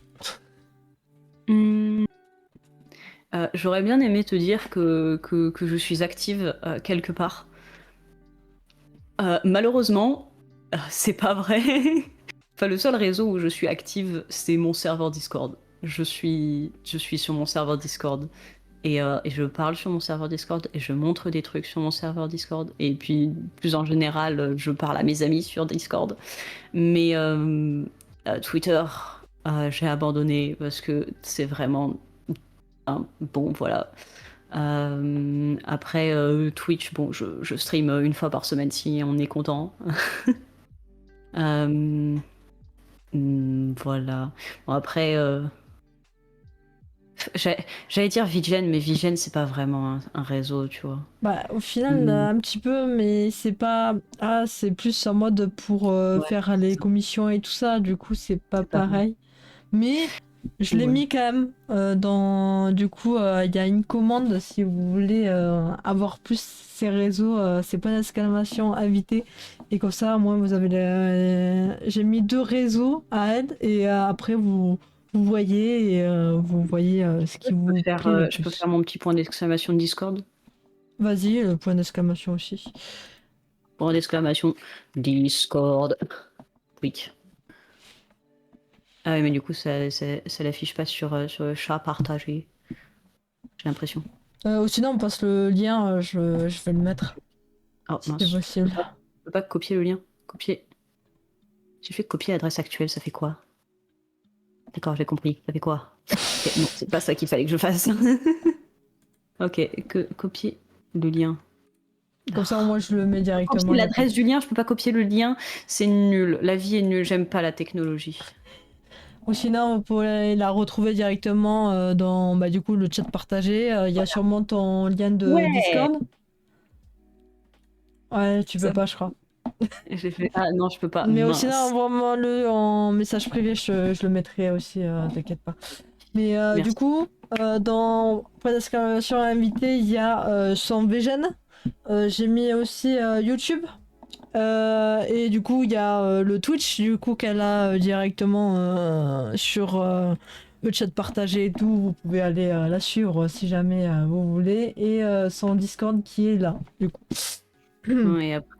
Mm. J'aurais bien aimé te dire que je suis active quelque part. Malheureusement, c'est pas vrai. Enfin, le seul réseau où je suis active, c'est mon serveur Discord. Je suis sur mon serveur Discord. et je parle sur mon serveur Discord et je montre des trucs sur mon serveur Discord. Et puis, plus en général, je parle à mes amis sur Discord. Mais Twitter, j'ai abandonné parce que c'est vraiment bon, voilà. Après, Twitch, bon, je stream une fois par semaine si on est content. Voilà. Bon, après, j'allais dire VGen, mais VGen, c'est pas vraiment un réseau, tu vois. Bah, au final, un petit peu, mais c'est pas. Ah, c'est plus en mode pour Ouais, faire les commissions et tout ça, du coup, c'est pas c'est pareil. pareil. Mais je l'ai Ouais. mis quand même dans. Du coup, il y a une commande si vous voulez avoir plus ces réseaux, ces points d'exclamation invités. Et comme ça, moi, vous avez j'ai mis 2 réseaux à aide et après, vous voyez et vous voyez ce qui vous plaît le Je peux plus. faire mon petit point d'exclamation de Discord. Vas-y, le point d'exclamation aussi. Point d'exclamation Discord. Oui. Ah ouais, mais du coup, ça l'affiche pas sur le chat partagé. J'ai l'impression. Ou sinon, on passe le lien, je vais le mettre, Oh si c'est mince. possible. Je peux pas copier le lien. Copier. J'ai fait copier l'adresse actuelle, ça fait quoi? D'accord, j'ai compris. Ça fait quoi? Ok, non, c'est pas ça qu'il fallait que je fasse. Ok, copier le lien. Comme ça, moi, je le mets directement. Copier Y a pas de- l'adresse du lien, je peux pas copier le lien. C'est nul. La vie est nulle. J'aime pas la technologie. Ou sinon, vous pouvez la retrouver directement dans bah, du coup, le chat partagé. Il y a sûrement ton lien de Ouais. Discord. Ouais, tu peux Ça- pas, je crois. J'ai fait. Ah non, je peux pas. Mais sinon, Mince. envoie-moi-le en message privé, je le mettrai aussi, t'inquiète pas. Mais du Merci. coup, dans point d'exclamation invité, il y a son VGen. J'ai mis aussi YouTube. Et du coup, il y a le Twitch, du coup, qu'elle a directement sur le chat partagé et tout. Vous pouvez aller la suivre si jamais vous voulez. Et son Discord qui est là, du coup. Et après,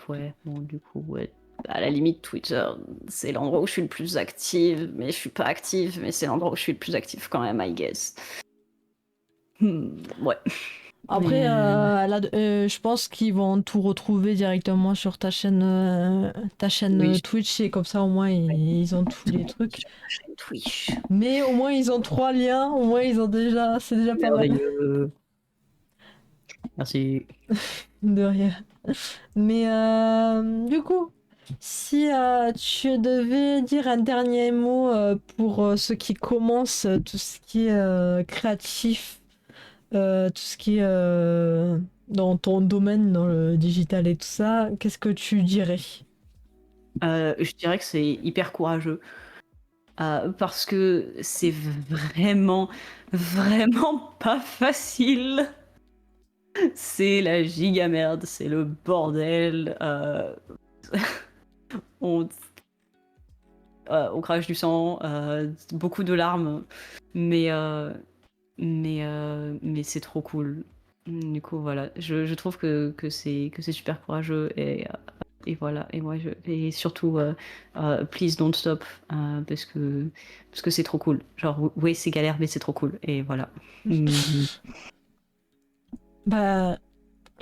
ouais, bon, du coup, ouais. À la limite, Twitter, c'est l'endroit où je suis le plus active, mais je suis pas active, mais c'est l'endroit où je suis le plus active quand même, I guess. Ouais. Après, Mais, je pense qu'ils vont tout retrouver directement sur ta chaîne oui, Twitch et comme ça au moins ils ont tous les trucs. sur ma chaîne Twitch. Mais au moins ils ont 3 liens, au moins ils ont déjà, c'est déjà pas mal. Merveilleux. Merci. De rien. Mais du coup, si tu devais dire un dernier mot pour ceux qui commencent tout ce qui est créatif, tout ce qui est dans ton domaine, dans le digital et tout ça, qu'est-ce que tu dirais? Je dirais que c'est hyper courageux. Parce que c'est vraiment, vraiment pas facile. C'est la giga merde, c'est le bordel. On, on crache du sang, beaucoup de larmes, mais, mais c'est trop cool. Du coup, voilà, je trouve que c'est super courageux et voilà. Et moi, et surtout, please don't stop parce que c'est trop cool. Genre, oui, c'est galère, mais c'est trop cool. Et voilà. Mhm. Bah,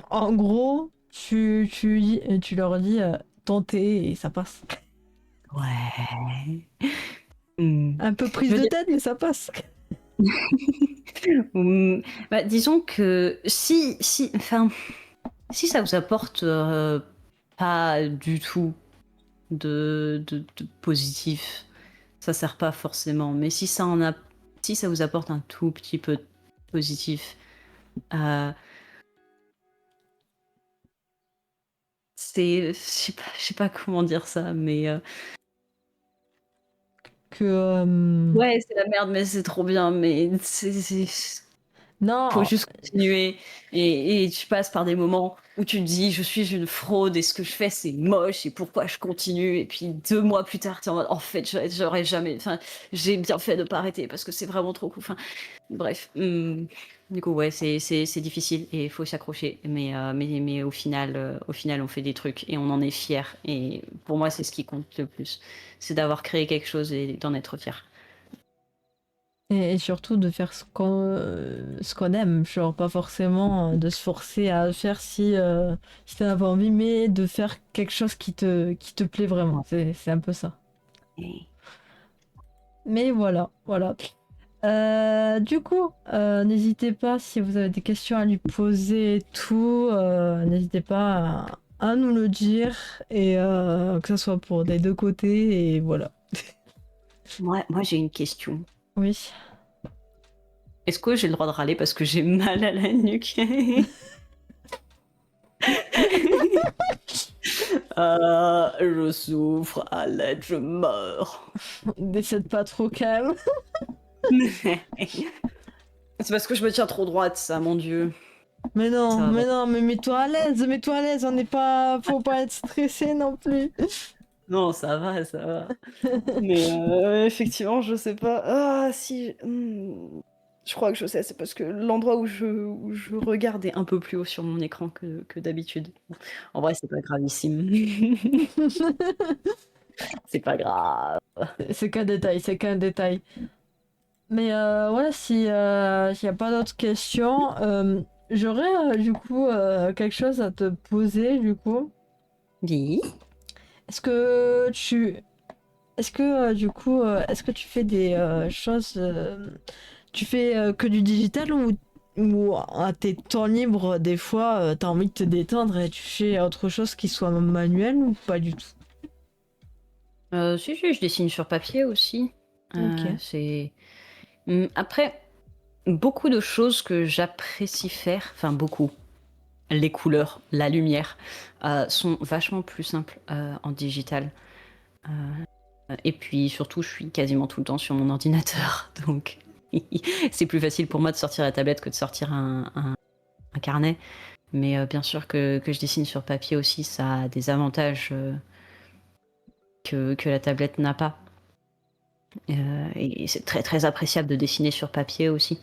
en gros, tu leur dis tenter et ça passe. Ouais. Hmm. Un peu Je prise veux de dire, tête, mais ça passe. bah, disons que enfin, si ça vous apporte pas du tout de positif, ça sert pas forcément. Mais si ça vous apporte un tout petit peu de positif, euh, je sais pas comment dire ça, mais Que ouais, c'est la merde, mais c'est trop bien, mais faut non, juste continuer et tu passes par des moments où tu te dis je suis une fraude et ce que je fais c'est moche et pourquoi je continue et puis 2 mois plus tard t'es en mode en fait j'aurais jamais enfin j'ai bien fait de pas arrêter parce que c'est vraiment trop cool enfin bref du coup ouais c'est difficile et il faut s'accrocher mais au final on fait des trucs et on en est fier et pour moi c'est ce qui compte le plus c'est d'avoir créé quelque chose et d'en être fier. Et surtout de faire ce qu'on aime, genre pas forcément de se forcer à le faire si t'en as pas envie, mais de faire quelque chose qui te plaît vraiment. C'est un peu ça. Mais voilà, voilà. Du coup, n'hésitez pas si vous avez des questions à lui poser et tout, n'hésitez pas à nous le dire et que ce soit pour des deux côtés et voilà. Moi, j'ai une question. Oui. Est-ce que j'ai le droit de râler parce que j'ai mal à la nuque? Je souffre, à l'aide, je meurs. Décède pas trop calme. C'est parce que je me tiens trop droite, ça, mon Dieu. Mais non, Ça va. mais non, mais mets-toi à l'aise, on n'est pas, faut pas être stressé non plus. Non, ça va, ça va. Mais effectivement, je sais pas. Ah, si. Je crois que je sais, c'est parce que l'endroit où je regarde est un peu plus haut sur mon écran que d'habitude. En vrai, c'est pas gravissime. C'est pas grave. C'est qu'un détail, c'est qu'un détail. Mais voilà, si s'il n'y a pas d'autres questions, j'aurais du coup quelque chose à te poser du coup. Oui. Est-ce que tu, est-ce que du coup, est-ce que tu fais des choses, tu fais que du digital ou à tes temps libres des fois, t'as envie de te détendre et tu fais autre chose qui soit manuel ou pas du tout? Si, si, je dessine sur papier aussi. Ok. C'est. Après, beaucoup de choses que j'apprécie faire, enfin beaucoup, les couleurs, la lumière, sont vachement plus simples en digital. Et puis surtout, je suis quasiment tout le temps sur mon ordinateur, donc c'est plus facile pour moi de sortir la tablette que de sortir un carnet. Mais bien sûr que je dessine sur papier aussi, ça a des avantages que la tablette n'a pas. Et c'est très très appréciable de dessiner sur papier aussi.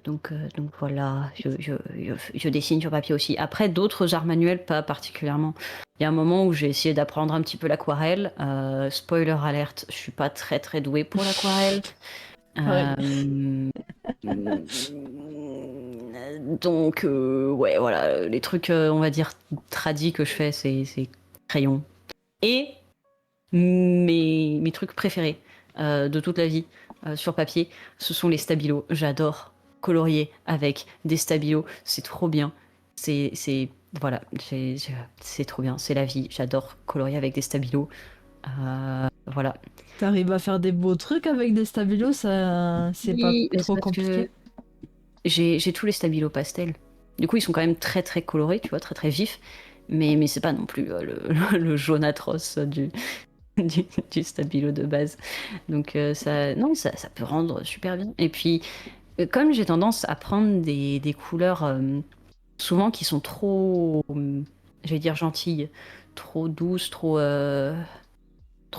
Donc voilà, je dessine sur papier aussi. Après, d'autres arts manuels, pas particulièrement. Il y a un moment où j'ai essayé d'apprendre un petit peu l'aquarelle. Spoiler alerte, je suis pas très très douée pour l'aquarelle. Pareil. Donc, ouais, voilà, les trucs, on va dire, tradis que je fais, c'est crayon. Et mes trucs préférés de toute la vie sur papier, ce sont les stabilos. J'adore colorier avec des stabilos, c'est trop bien. Voilà, c'est trop bien, c'est la vie. J'adore colorier avec des stabilos. Voilà. T'arrives à faire des beaux trucs avec des stabilos, ça, c'est pas Oui, mais c'est trop parce que compliqué. j'ai tous les stabilos pastels. Du coup, ils sont quand même très très colorés, tu vois, très très vifs. Mais c'est pas non plus le jaune atroce du stabilo de base. Donc ça, non, ça peut rendre super bien. Et puis, comme j'ai tendance à prendre des couleurs souvent qui sont trop, je vais dire gentilles, trop douces, trop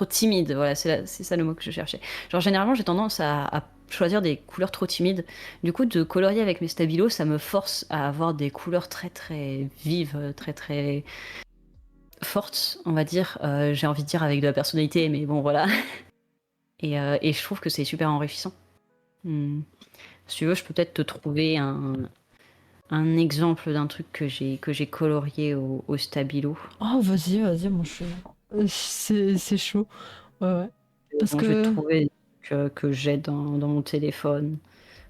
timides. Voilà, c'est ça le mot que je cherchais. Genre généralement, j'ai tendance à choisir des couleurs trop timides. Du coup, de colorier avec mes stabilos, ça me force à avoir des couleurs très très vives, très très fortes, on va dire. J'ai envie de dire avec de la personnalité, mais bon, voilà. Et je trouve que c'est super enrichissant. Si tu veux, je peux peut-être te trouver un exemple d'un truc que j'ai colorié au stabilo. Oh, vas-y, vas-y, moi je suis. C'est chaud. Ouais, ouais. Parce Bon, je vais te que, trouver des trucs, que j'ai dans mon téléphone,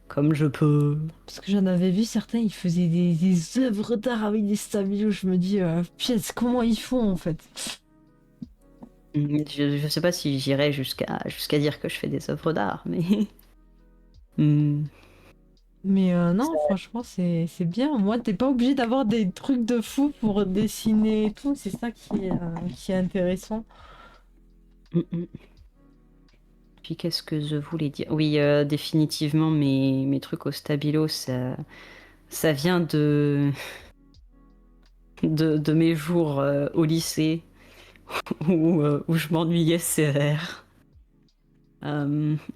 comme je peux. parce que j'en avais vu certains, ils faisaient des œuvres d'art avec des stabilos. Je me dis, pièce, comment ils font en fait? Je sais pas si j'irais jusqu'à dire que je fais des œuvres d'art, mais. Hmm. Mais non, franchement, c'est bien. Moi, t'es pas obligé d'avoir des trucs de fou pour dessiner et tout. C'est ça qui est intéressant. Mm, mm. Puis qu'est-ce que je voulais dire? Oui, définitivement, mes trucs au stabilo, ça vient de mes jours au lycée où je m'ennuyais sévère.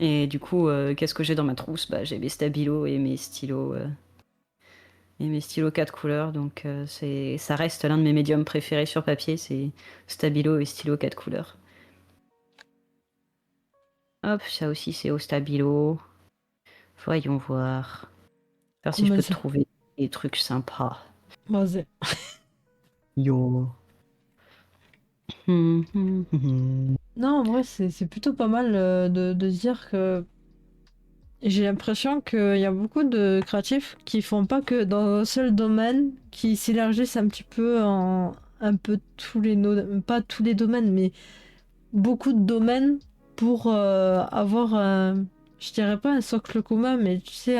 Et du coup, qu'est-ce que j'ai dans ma trousse? Bah, j'ai mes stabilos et mes stylos 4 couleurs. Donc, ça reste l'un de mes médiums préférés sur papier, c'est stabilo et stylo 4 couleurs. Hop, ça aussi c'est au stabilo. Voyons voir. Voir si je Mais peux te ça, trouver des trucs sympas. vas-y. Yo. Non, en vrai, c'est plutôt pas mal de se dire que j'ai l'impression qu'il y a beaucoup de créatifs qui font pas que dans un seul domaine, qui s'élargissent un petit peu en un peu tous les pas tous les domaines, mais beaucoup de domaines pour avoir, je dirais pas un socle commun, mais tu sais,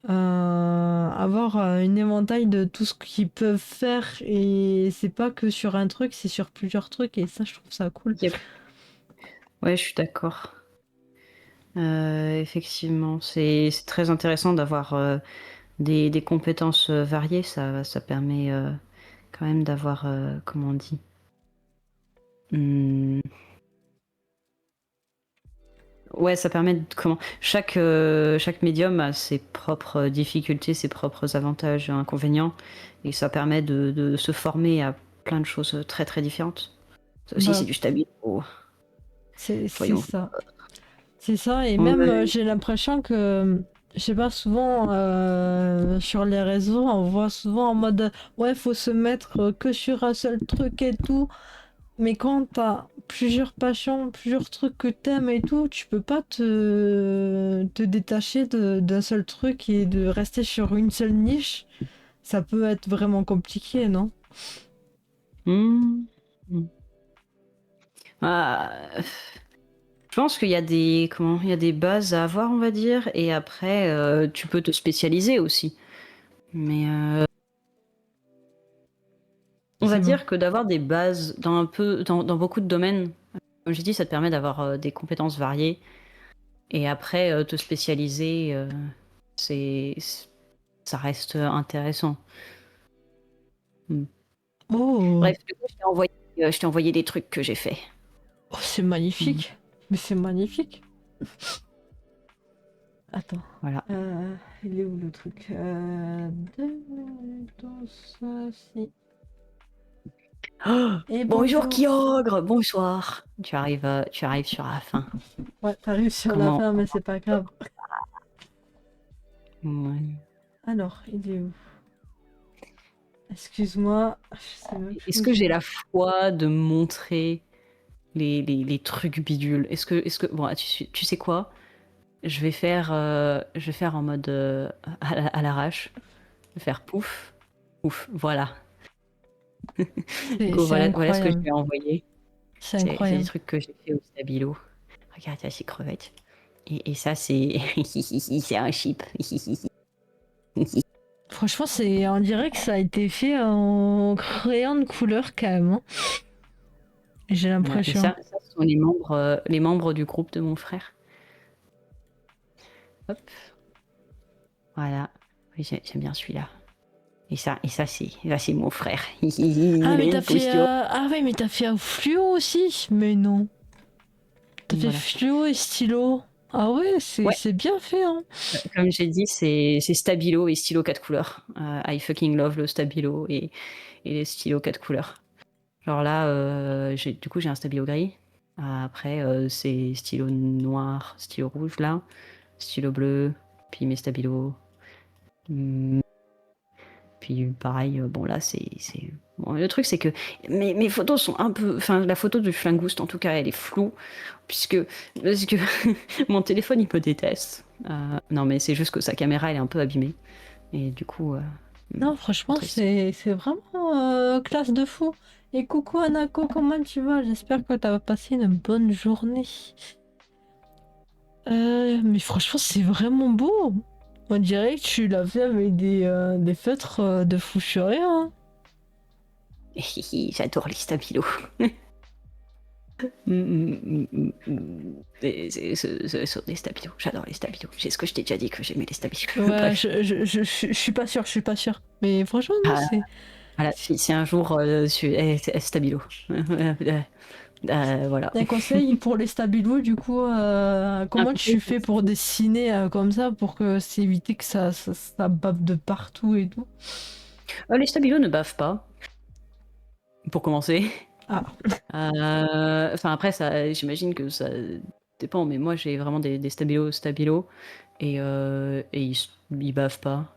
avoir une éventail de tout ce qu'ils peuvent faire et c'est pas que sur un truc, c'est sur plusieurs trucs et ça, je trouve ça cool. Yep. Ouais, je suis d'accord. Effectivement, c'est très intéressant d'avoir des compétences variées. Ça permet quand même d'avoir, comment on dit, Hmm, ouais, ça permet de, comment chaque médium a ses propres difficultés, ses propres avantages et inconvénients, et ça permet de se former à plein de choses très très différentes. Ça aussi, c'est Bah, du stabilo. c'est Voyons. ça. C'est ça, et même Ouais. j'ai l'impression que, je sais pas, souvent sur les réseaux, on voit souvent en mode ouais, faut se mettre que sur un seul truc et tout. Mais quand t'as plusieurs passions, plusieurs trucs que t'aimes et tout, tu peux pas te détacher d'un seul truc et de rester sur une seule niche. Ça peut être vraiment compliqué, non? Hmm. Ah, je pense qu'il y a il y a des bases à avoir, on va dire, et après, tu peux te spécialiser aussi. Mais on va C'est bon. dire que d'avoir des bases dans beaucoup de domaines, comme j'ai dit, ça te permet d'avoir des compétences variées. Et après, te spécialiser, c'est, ça reste intéressant. Hmm. Oh, Bref, du coup, je t'ai envoyé des trucs que j'ai fait. oh, c'est Hmm. magnifique. Mais c'est magnifique. Attends. Voilà. Il est où le truc? Dans ça, si. Oh, Et bonjour bonjour. Kyogre, bonsoir. Tu arrives sur la fin. Ouais, t'arrives sur la Comment? fin, mais c'est pas grave. Ouais. Alors, il est où? Excuse-moi, je sais même plus Est-ce où que j'ai j'ai. la foi de montrer les trucs bidules? Bon, tu sais quoi? Je vais faire en mode à l'arrache. Je vais faire pouf, pouf, voilà. Go, C'est voilà ce que je incroyable. lui ai envoyé. C'est C'est des incroyable. trucs que j'ai fait au stabilo. Regarde, il y a ces crevettes. Et ça, c'est c'est un chip. Franchement, on dirait que ça a été fait en crayon de couleur quand même, hein. J'ai Voilà. Et l'impression. ça, ce sont les membres du groupe de mon frère. Hop, voilà. Oui, j'aime bien celui-là. Là, c'est mon frère. Ah, Il a mais une t'as fait. posture. Ah, ouais, mais t'as fait un fluo aussi. Mais non. T'as fait Voilà. fluo et stylo. Ah, ouais, Ouais, c'est bien fait, hein. comme j'ai dit, c'est stabilo et stylo 4 couleurs. I fucking love le stabilo et les stylos 4 couleurs. Genre là, du coup, j'ai un stabilo gris. Après, c'est stylo noir, stylo rouge là, stylo bleu, puis mes stabilos. Hmm, Puis pareil, bon là, Bon, le truc, c'est que mes photos sont un peu. Enfin, la photo du flingouste, en tout cas, elle est floue, parce que mon téléphone, il me déteste. Non, mais c'est juste que sa caméra, elle est un peu abîmée. Et du coup, Non, franchement, triste. c'est vraiment classe de fou. Et coucou Anako, comment tu vas? J'espère que t'as passé une bonne journée. Mais franchement, c'est vraiment beau. On dirait que tu l'as fait avec des feutres de fou furieux, hein. J'adore les stabilos. Ce sont des stabilos. J'adore les stabilos. C'est ce que je t'ai déjà dit que j'aimais les stabilos. Ouais, Bref. je suis pas sûre, je suis pas sûre. Mais franchement, non, Ah, c'est. voilà, si un jour stabilo. Voilà. Un conseil pour les stabilos, du coup, Un comment conseil tu pour fais pour dessiner comme ça pour que c'est éviter que ça bave de partout et tout? les stabilos ne bavent pas, pour commencer. Ah. Enfin, après, ça, j'imagine que ça dépend, mais moi, j'ai vraiment des stabilos, et ils bavent pas.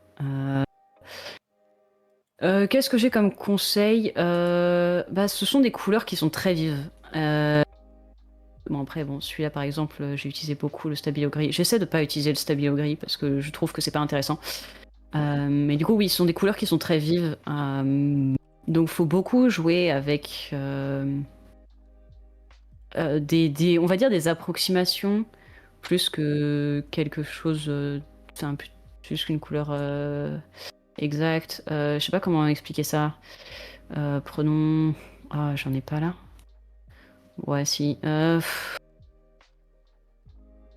Qu'est-ce que j'ai comme conseil? Bah, ce sont des couleurs qui sont très vives. Bon, après, bon, celui-là, par exemple, j'ai utilisé beaucoup le stabilo gris. J'essaie de pas utiliser le stabilo gris parce que je trouve que c'est pas intéressant. Mais du coup, oui, ce sont des couleurs qui sont très vives. Donc, faut beaucoup jouer avec on va dire des approximations plus que quelque chose, enfin, plus qu'une couleur exacte. Je sais pas comment expliquer ça. Prenons. Ah, j'en ai pas là. Ouais, si.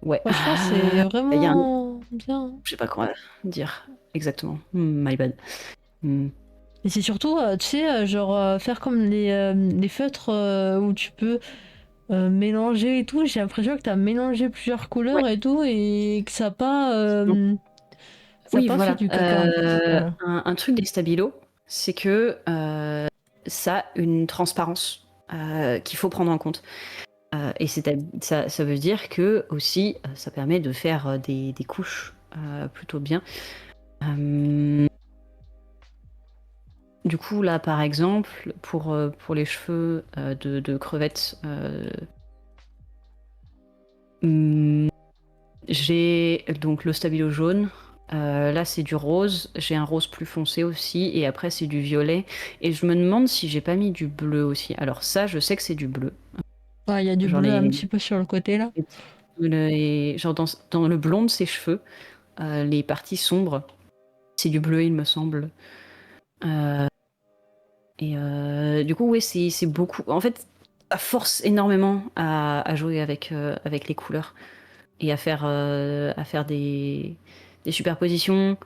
Ouais. Franchement, c'est Il y a un... vraiment bien. Je sais pas comment dire exactement. My bad. Et c'est surtout, tu sais, genre faire comme les feutres où tu peux mélanger et tout. J'ai l'impression que tu as mélangé plusieurs Ouais. couleurs et tout et que ça a Oui, pas fait voilà. du caca en fait. Voilà. Un truc des stabilos, c'est que ça a une transparence qu'il faut prendre en compte. Et ça veut dire que aussi, ça permet de faire des couches plutôt bien. Du coup, là, par exemple, pour les cheveux de crevettes, j'ai donc le stabilo jaune. Là, c'est du rose. J'ai un rose plus foncé aussi. Et après, c'est du violet. Et je me demande si j'ai pas mis du bleu aussi. Alors, ça, je sais que c'est du bleu. Ouais, il y a du Genre, bleu un petit peu sur le côté là. genre dans le blond de ses cheveux, les parties sombres, c'est du bleu, il me semble. Du coup, oui, c'est beaucoup. En fait, ça force énormément à jouer avec les couleurs et à faire des superpositions,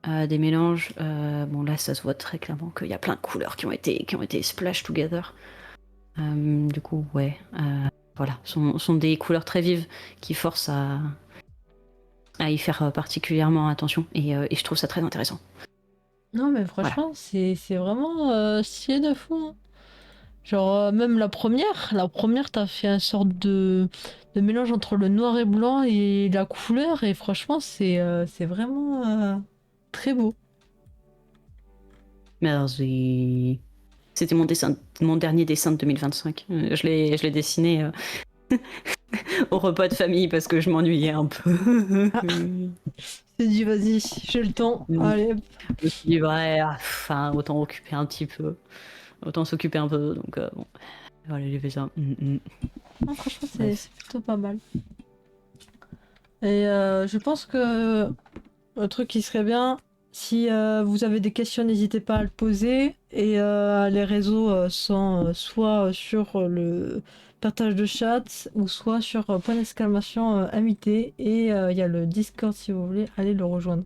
des mélanges. Bon, là, ça se voit très clairement qu'il y a plein de couleurs qui ont été splash together. Du coup, ouais. Voilà, sont des couleurs très vives qui forcent à y faire particulièrement attention. Et je trouve ça très intéressant. Non, mais Voilà. franchement, c'est vraiment stylé de fou, hein. Genre, même la première, t'as fait une sorte de mélange entre le noir et blanc et la couleur, et franchement, c'est vraiment très beau. Merci. C'était mon dernier dessin de 2025. Je l'ai dessiné au repas de famille parce que je m'ennuyais un peu. Ah, j'ai dit, vas-y, j'ai le temps, allez. Je me suis dit, ouais, enfin, autant occuper un petit peu. Autant s'occuper un peu. Donc, bon, voilà, j'ai fait ça. Non, franchement, c'est Bref. c'est plutôt pas mal. Et je pense que le truc qui serait bien, si vous avez des questions, n'hésitez pas à le poser. Et les réseaux sont soit sur le partage de chat ou soit sur point d'exclamation invité. Et il y a le Discord si vous voulez aller le rejoindre.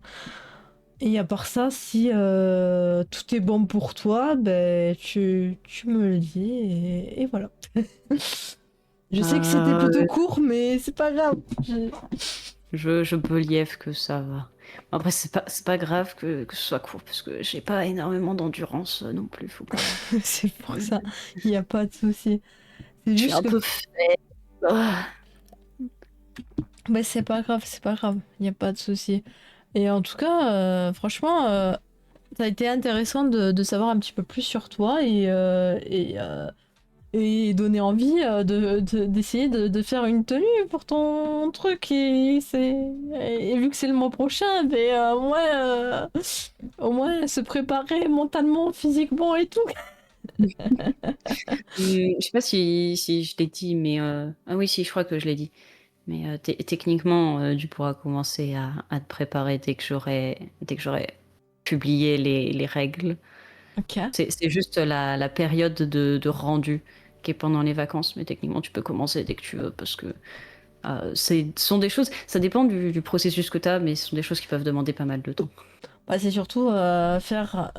Et à part ça, si tout est bon pour toi, ben tu me le dis et voilà. Je sais que c'était plutôt Euh, court, mais c'est pas grave. je believe que ça va. Après, c'est pas grave que ce soit court parce que j'ai pas énormément d'endurance non plus. Faut pas. C'est pour ça, il n'y a pas de souci. C'est Je suis juste un que peu faible. Ah. bah, c'est pas grave, c'est pas grave, il n'y a pas de souci. Et en tout cas, franchement, ça a été intéressant de savoir un petit peu plus sur toi et donner envie d'essayer de faire une tenue pour ton truc. Et vu que c'est le mois prochain, ben, au moins se préparer mentalement, physiquement et tout. Je sais pas si je l'ai dit, mais ah oui, si, je crois que je l'ai dit. Mais techniquement, tu pourras commencer à te préparer dès que j'aurai publié les règles. Ok. C'est juste la période de rendu qui est pendant les vacances, mais techniquement, tu peux commencer dès que tu veux parce que ce sont des choses, ça dépend du processus que tu as, mais ce sont des choses qui peuvent demander pas mal de temps. Bah, c'est surtout faire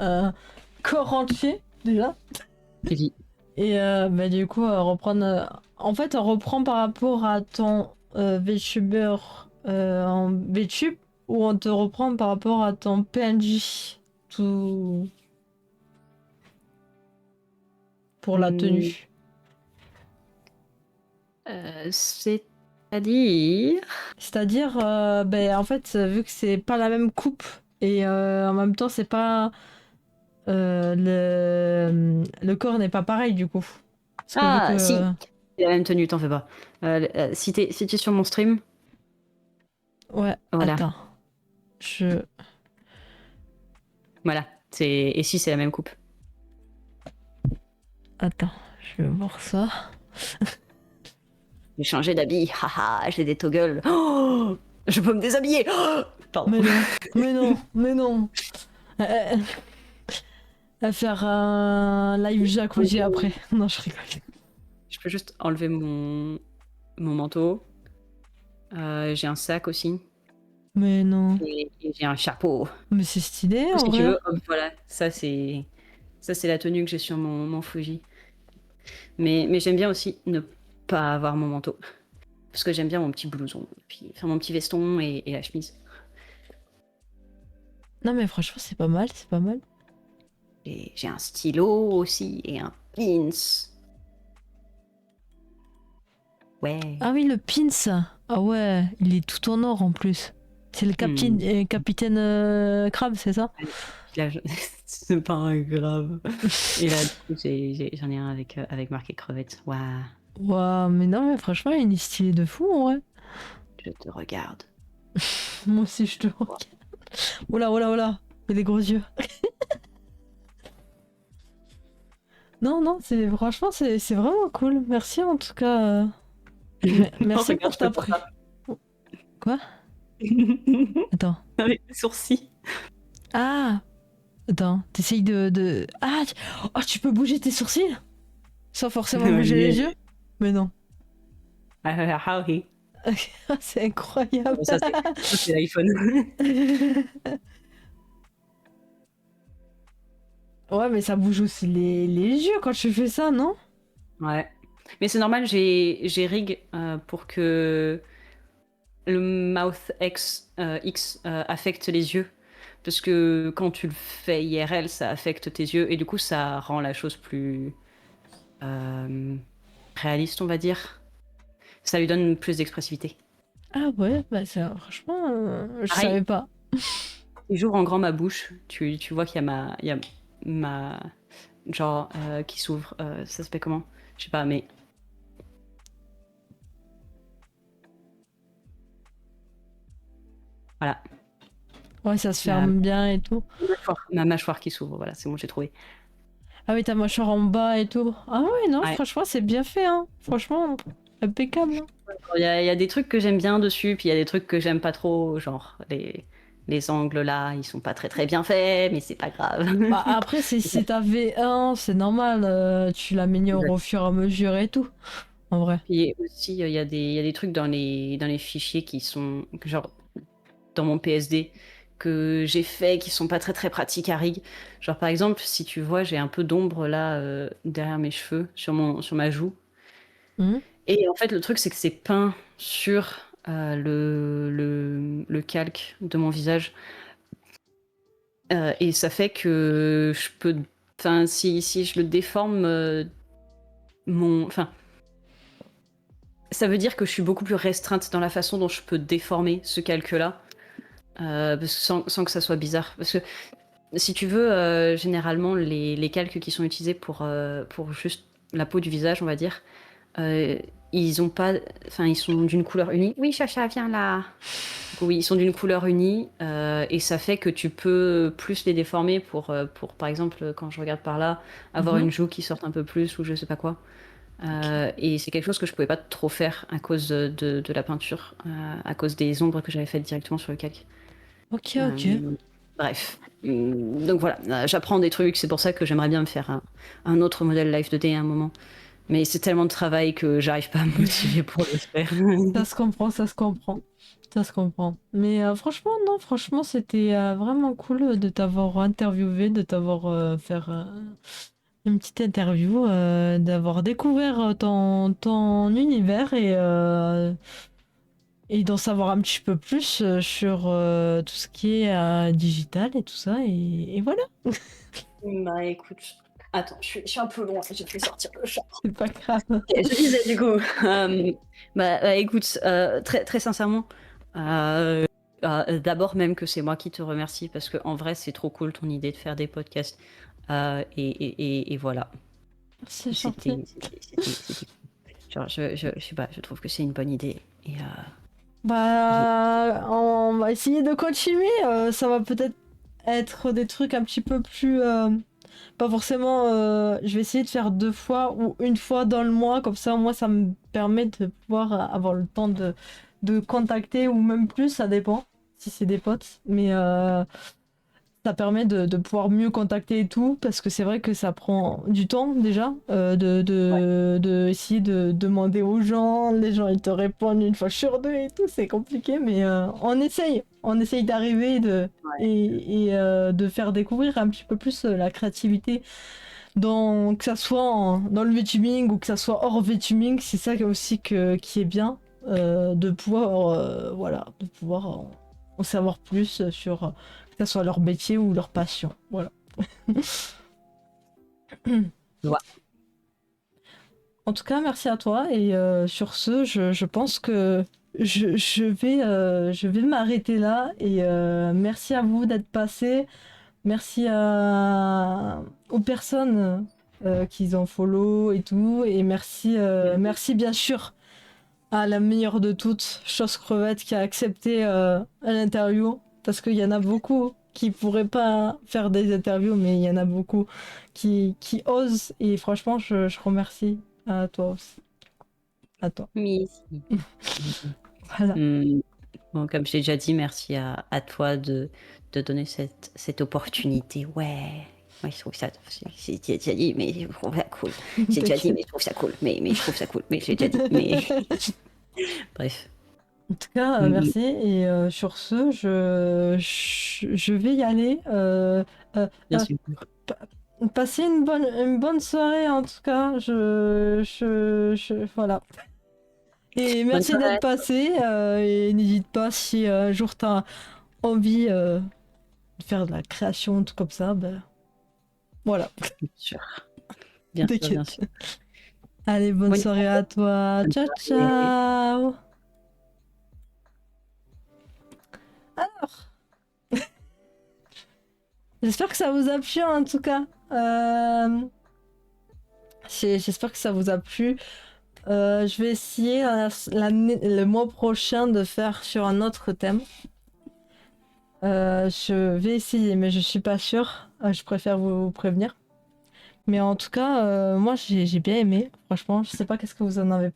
corps entier déjà. Oui. Et bah, du coup, reprendre. En fait, on reprend par rapport à ton VTuber en VTube ou on te reprend par rapport à ton PNJ tout pour la Hum, tenue. C'est-à-dire... C'est-à-dire, ben, en fait, vu que c'est pas la même coupe et en même temps, c'est pas. Le corps n'est pas pareil du coup. Parce que vu Ah, si, que. c'est la même tenue, t'en fais pas. Si t'es sur mon stream, Ouais, voilà. attends. Je. Voilà. Et si, c'est la même coupe. Attends, je vais voir ça. J'ai changé d'habit, haha, j'ai des toggles. Oh, je peux me déshabiller. Oh, pardon. Mais non, mais non, mais non. Euh, à faire un live jacuzzi après. Non, je rigole. Je peux juste enlever mon manteau. J'ai un sac aussi. Mais non. Et j'ai un chapeau. Mais c'est stylé en Si tu vrai. veux, hop, voilà. Ça c'est la tenue que j'ai sur mon Fuji. Mais j'aime bien aussi ne pas avoir mon manteau. Parce que j'aime bien mon petit blouson. Puis, enfin, mon petit veston et la chemise. Non, mais franchement, c'est pas mal, c'est pas mal. Et j'ai un stylo aussi et un pins. Ouais. Ah oui, le pins. Ah ouais, il est tout en or en plus. C'est le capitaine Crab, c'est ça? Là, c'est pas grave. Et là, du coup, j'en ai un avec marqué crevette. Waouh, Waouh, mais non, mais franchement, il est stylé de fou en vrai. je te regarde. Moi aussi, je te regarde. Oula, oula, oula. Il a des gros yeux. Non, non, franchement, c'est vraiment cool. Merci en tout cas. Merci Regarde, pour je ta te prends pas. Quoi? Attends. Avec les sourcils. Ah! Attends, t'essayes Ah! Oh, tu peux bouger tes sourcils? Sans forcément bouger les yeux? Mais non. Ah oui. C'est incroyable. Ça, c'est l'iPhone. Ouais, mais ça bouge aussi les yeux quand tu fais ça, non? Ouais. Mais c'est normal, j'ai rig pour que le mouth X affecte les yeux. Parce que quand tu le fais IRL, ça affecte tes yeux et du coup, ça rend la chose plus euh, réaliste, on va dire. Ça lui donne plus d'expressivité. Ah ouais, bah ça, franchement, je Pareil, savais pas. si j'ouvre en grand ma bouche, tu vois qu'il y a ma genre qui s'ouvre. Ça s'appelle comment? Je sais pas, mais voilà. Ouais, ça se La ferme bien et tout. ma mâchoire qui s'ouvre. Voilà, c'est bon, j'ai trouvé. Ah oui, ta mâchoire en bas et tout. Ah ouais, non, Ouais. franchement, c'est bien fait, hein. Franchement, impeccable, hein. Il y a des trucs que j'aime bien dessus, puis il y a des trucs que j'aime pas trop, genre les angles là, ils sont pas très très bien faits, mais c'est pas grave. Bah, après, c'est ta V1, c'est normal. Tu l'améliores au fur et à mesure et tout, en vrai. Puis aussi, il y a des trucs dans les fichiers qui sont, genre, dans mon PSD, que j'ai fait, qui sont pas très très pratiques à rig. Genre, par exemple, si tu vois, j'ai un peu d'ombre là, derrière mes cheveux, sur ma joue. Mhm. Et en fait, le truc, c'est que c'est peint sur le calque de mon visage. Et ça fait que je peux. Enfin, si je le déforme, Enfin, ça veut dire que je suis beaucoup plus restreinte dans la façon dont je peux déformer ce calque-là, parce que sans que ça soit bizarre. Parce que si tu veux, généralement, les calques qui sont utilisés pour juste la peau du visage, on va dire, euh, ils ont pas. Enfin, ils sont d'une couleur unie. Oui, Chacha, viens là. Oui, ils sont d'une couleur unie, et ça fait que tu peux plus les déformer pour par exemple, quand je regarde par là, avoir Mhm. une joue qui sorte un peu plus ou je sais pas quoi. Et c'est quelque chose que je pouvais pas trop faire à cause de la peinture, à cause des ombres que j'avais faites directement sur le calque. Ok, ok. Bref. Donc voilà, j'apprends des trucs, c'est pour ça que j'aimerais bien me faire un autre modèle Live 2D à un moment. Mais c'est tellement de travail que j'arrive pas à me motiver pour le faire. Ça se comprend, ça se comprend. Ça se comprend. Mais franchement, non, franchement, c'était vraiment cool de t'avoir interviewé, de t'avoir fait une petite interview, d'avoir découvert ton univers et d'en savoir un petit peu plus sur tout ce qui est digital et tout ça. Et voilà. Bah écoute, Attends, je suis un peu loin, j'ai fait sortir le chat. C'est pas grave. Je disais du coup, écoute, très, très sincèrement, d'abord même que c'est moi qui te remercie parce que en vrai c'est trop cool ton idée de faire des podcasts. Et voilà, C'est c'était, gentil. c'était cool. Genre, je sais pas, je trouve que c'est une bonne idée. Et Bah, on va essayer de continuer. Ça va peut-être être des trucs un petit peu plus. Pas forcément. Je vais essayer de faire 2 fois ou une fois dans le mois. Comme ça, moi, ça me permet de pouvoir avoir le temps de contacter ou même plus. Ça dépend si c'est des potes. Mais ça permet de pouvoir mieux contacter et tout, parce que c'est vrai que ça prend du temps déjà, de essayer de demander aux gens, les gens ils te répondent une fois sur deux et tout, c'est compliqué, mais on essaye d'arriver de faire découvrir un petit peu plus la créativité, que ça soit dans le VTubing ou que ça soit hors VTubing, c'est ça aussi qui est bien, de pouvoir, voilà, de pouvoir en savoir plus sur que ça soit leur métier ou leur passion. Voilà. ouais. En tout cas, merci à toi. Et sur ce, je pense que je vais m'arrêter là. Et merci à vous d'être passés. Merci aux personnes qui ont follow et tout. Et merci bien sûr à la meilleure de toutes, Chose Crevette, qui a accepté l'interview. Parce qu'il y en a beaucoup qui pourraient pas faire des interviews, mais il y en a beaucoup qui osent. Et franchement, je remercie à toi aussi. À toi. Merci. Voilà. Bon, comme je t'ai déjà dit, merci à toi de donner cette opportunité. Ouais. Moi, je trouve ça. J'ai déjà dit, mais je trouve ça cool. J'ai déjà dit, mais je trouve ça cool. Mais je trouve ça cool. Mais j'ai déjà dit, mais. Bref. En tout cas, merci. Et sur ce, je vais y aller. Bien Euh, sûr. Passez une bonne soirée en tout cas. Voilà. Et Bonne merci d'être soirée. passé. Et n'hésite pas si un jour t'as envie de faire de la création, tout comme ça, ben voilà. Bien sûr. Bien sûr, bien T'inquiète. sûr. Allez, bonne Bonne soirée à toi. Ciao, soirée. ciao. Alors, j'espère que ça vous a plu en tout cas. J'espère que ça vous a plu. Je vais essayer le mois prochain de faire sur un autre thème. Je vais essayer, mais je suis pas sûre. Je préfère vous prévenir. Mais en tout cas, moi j'ai bien aimé. Franchement, je sais pas qu'est-ce que vous en avez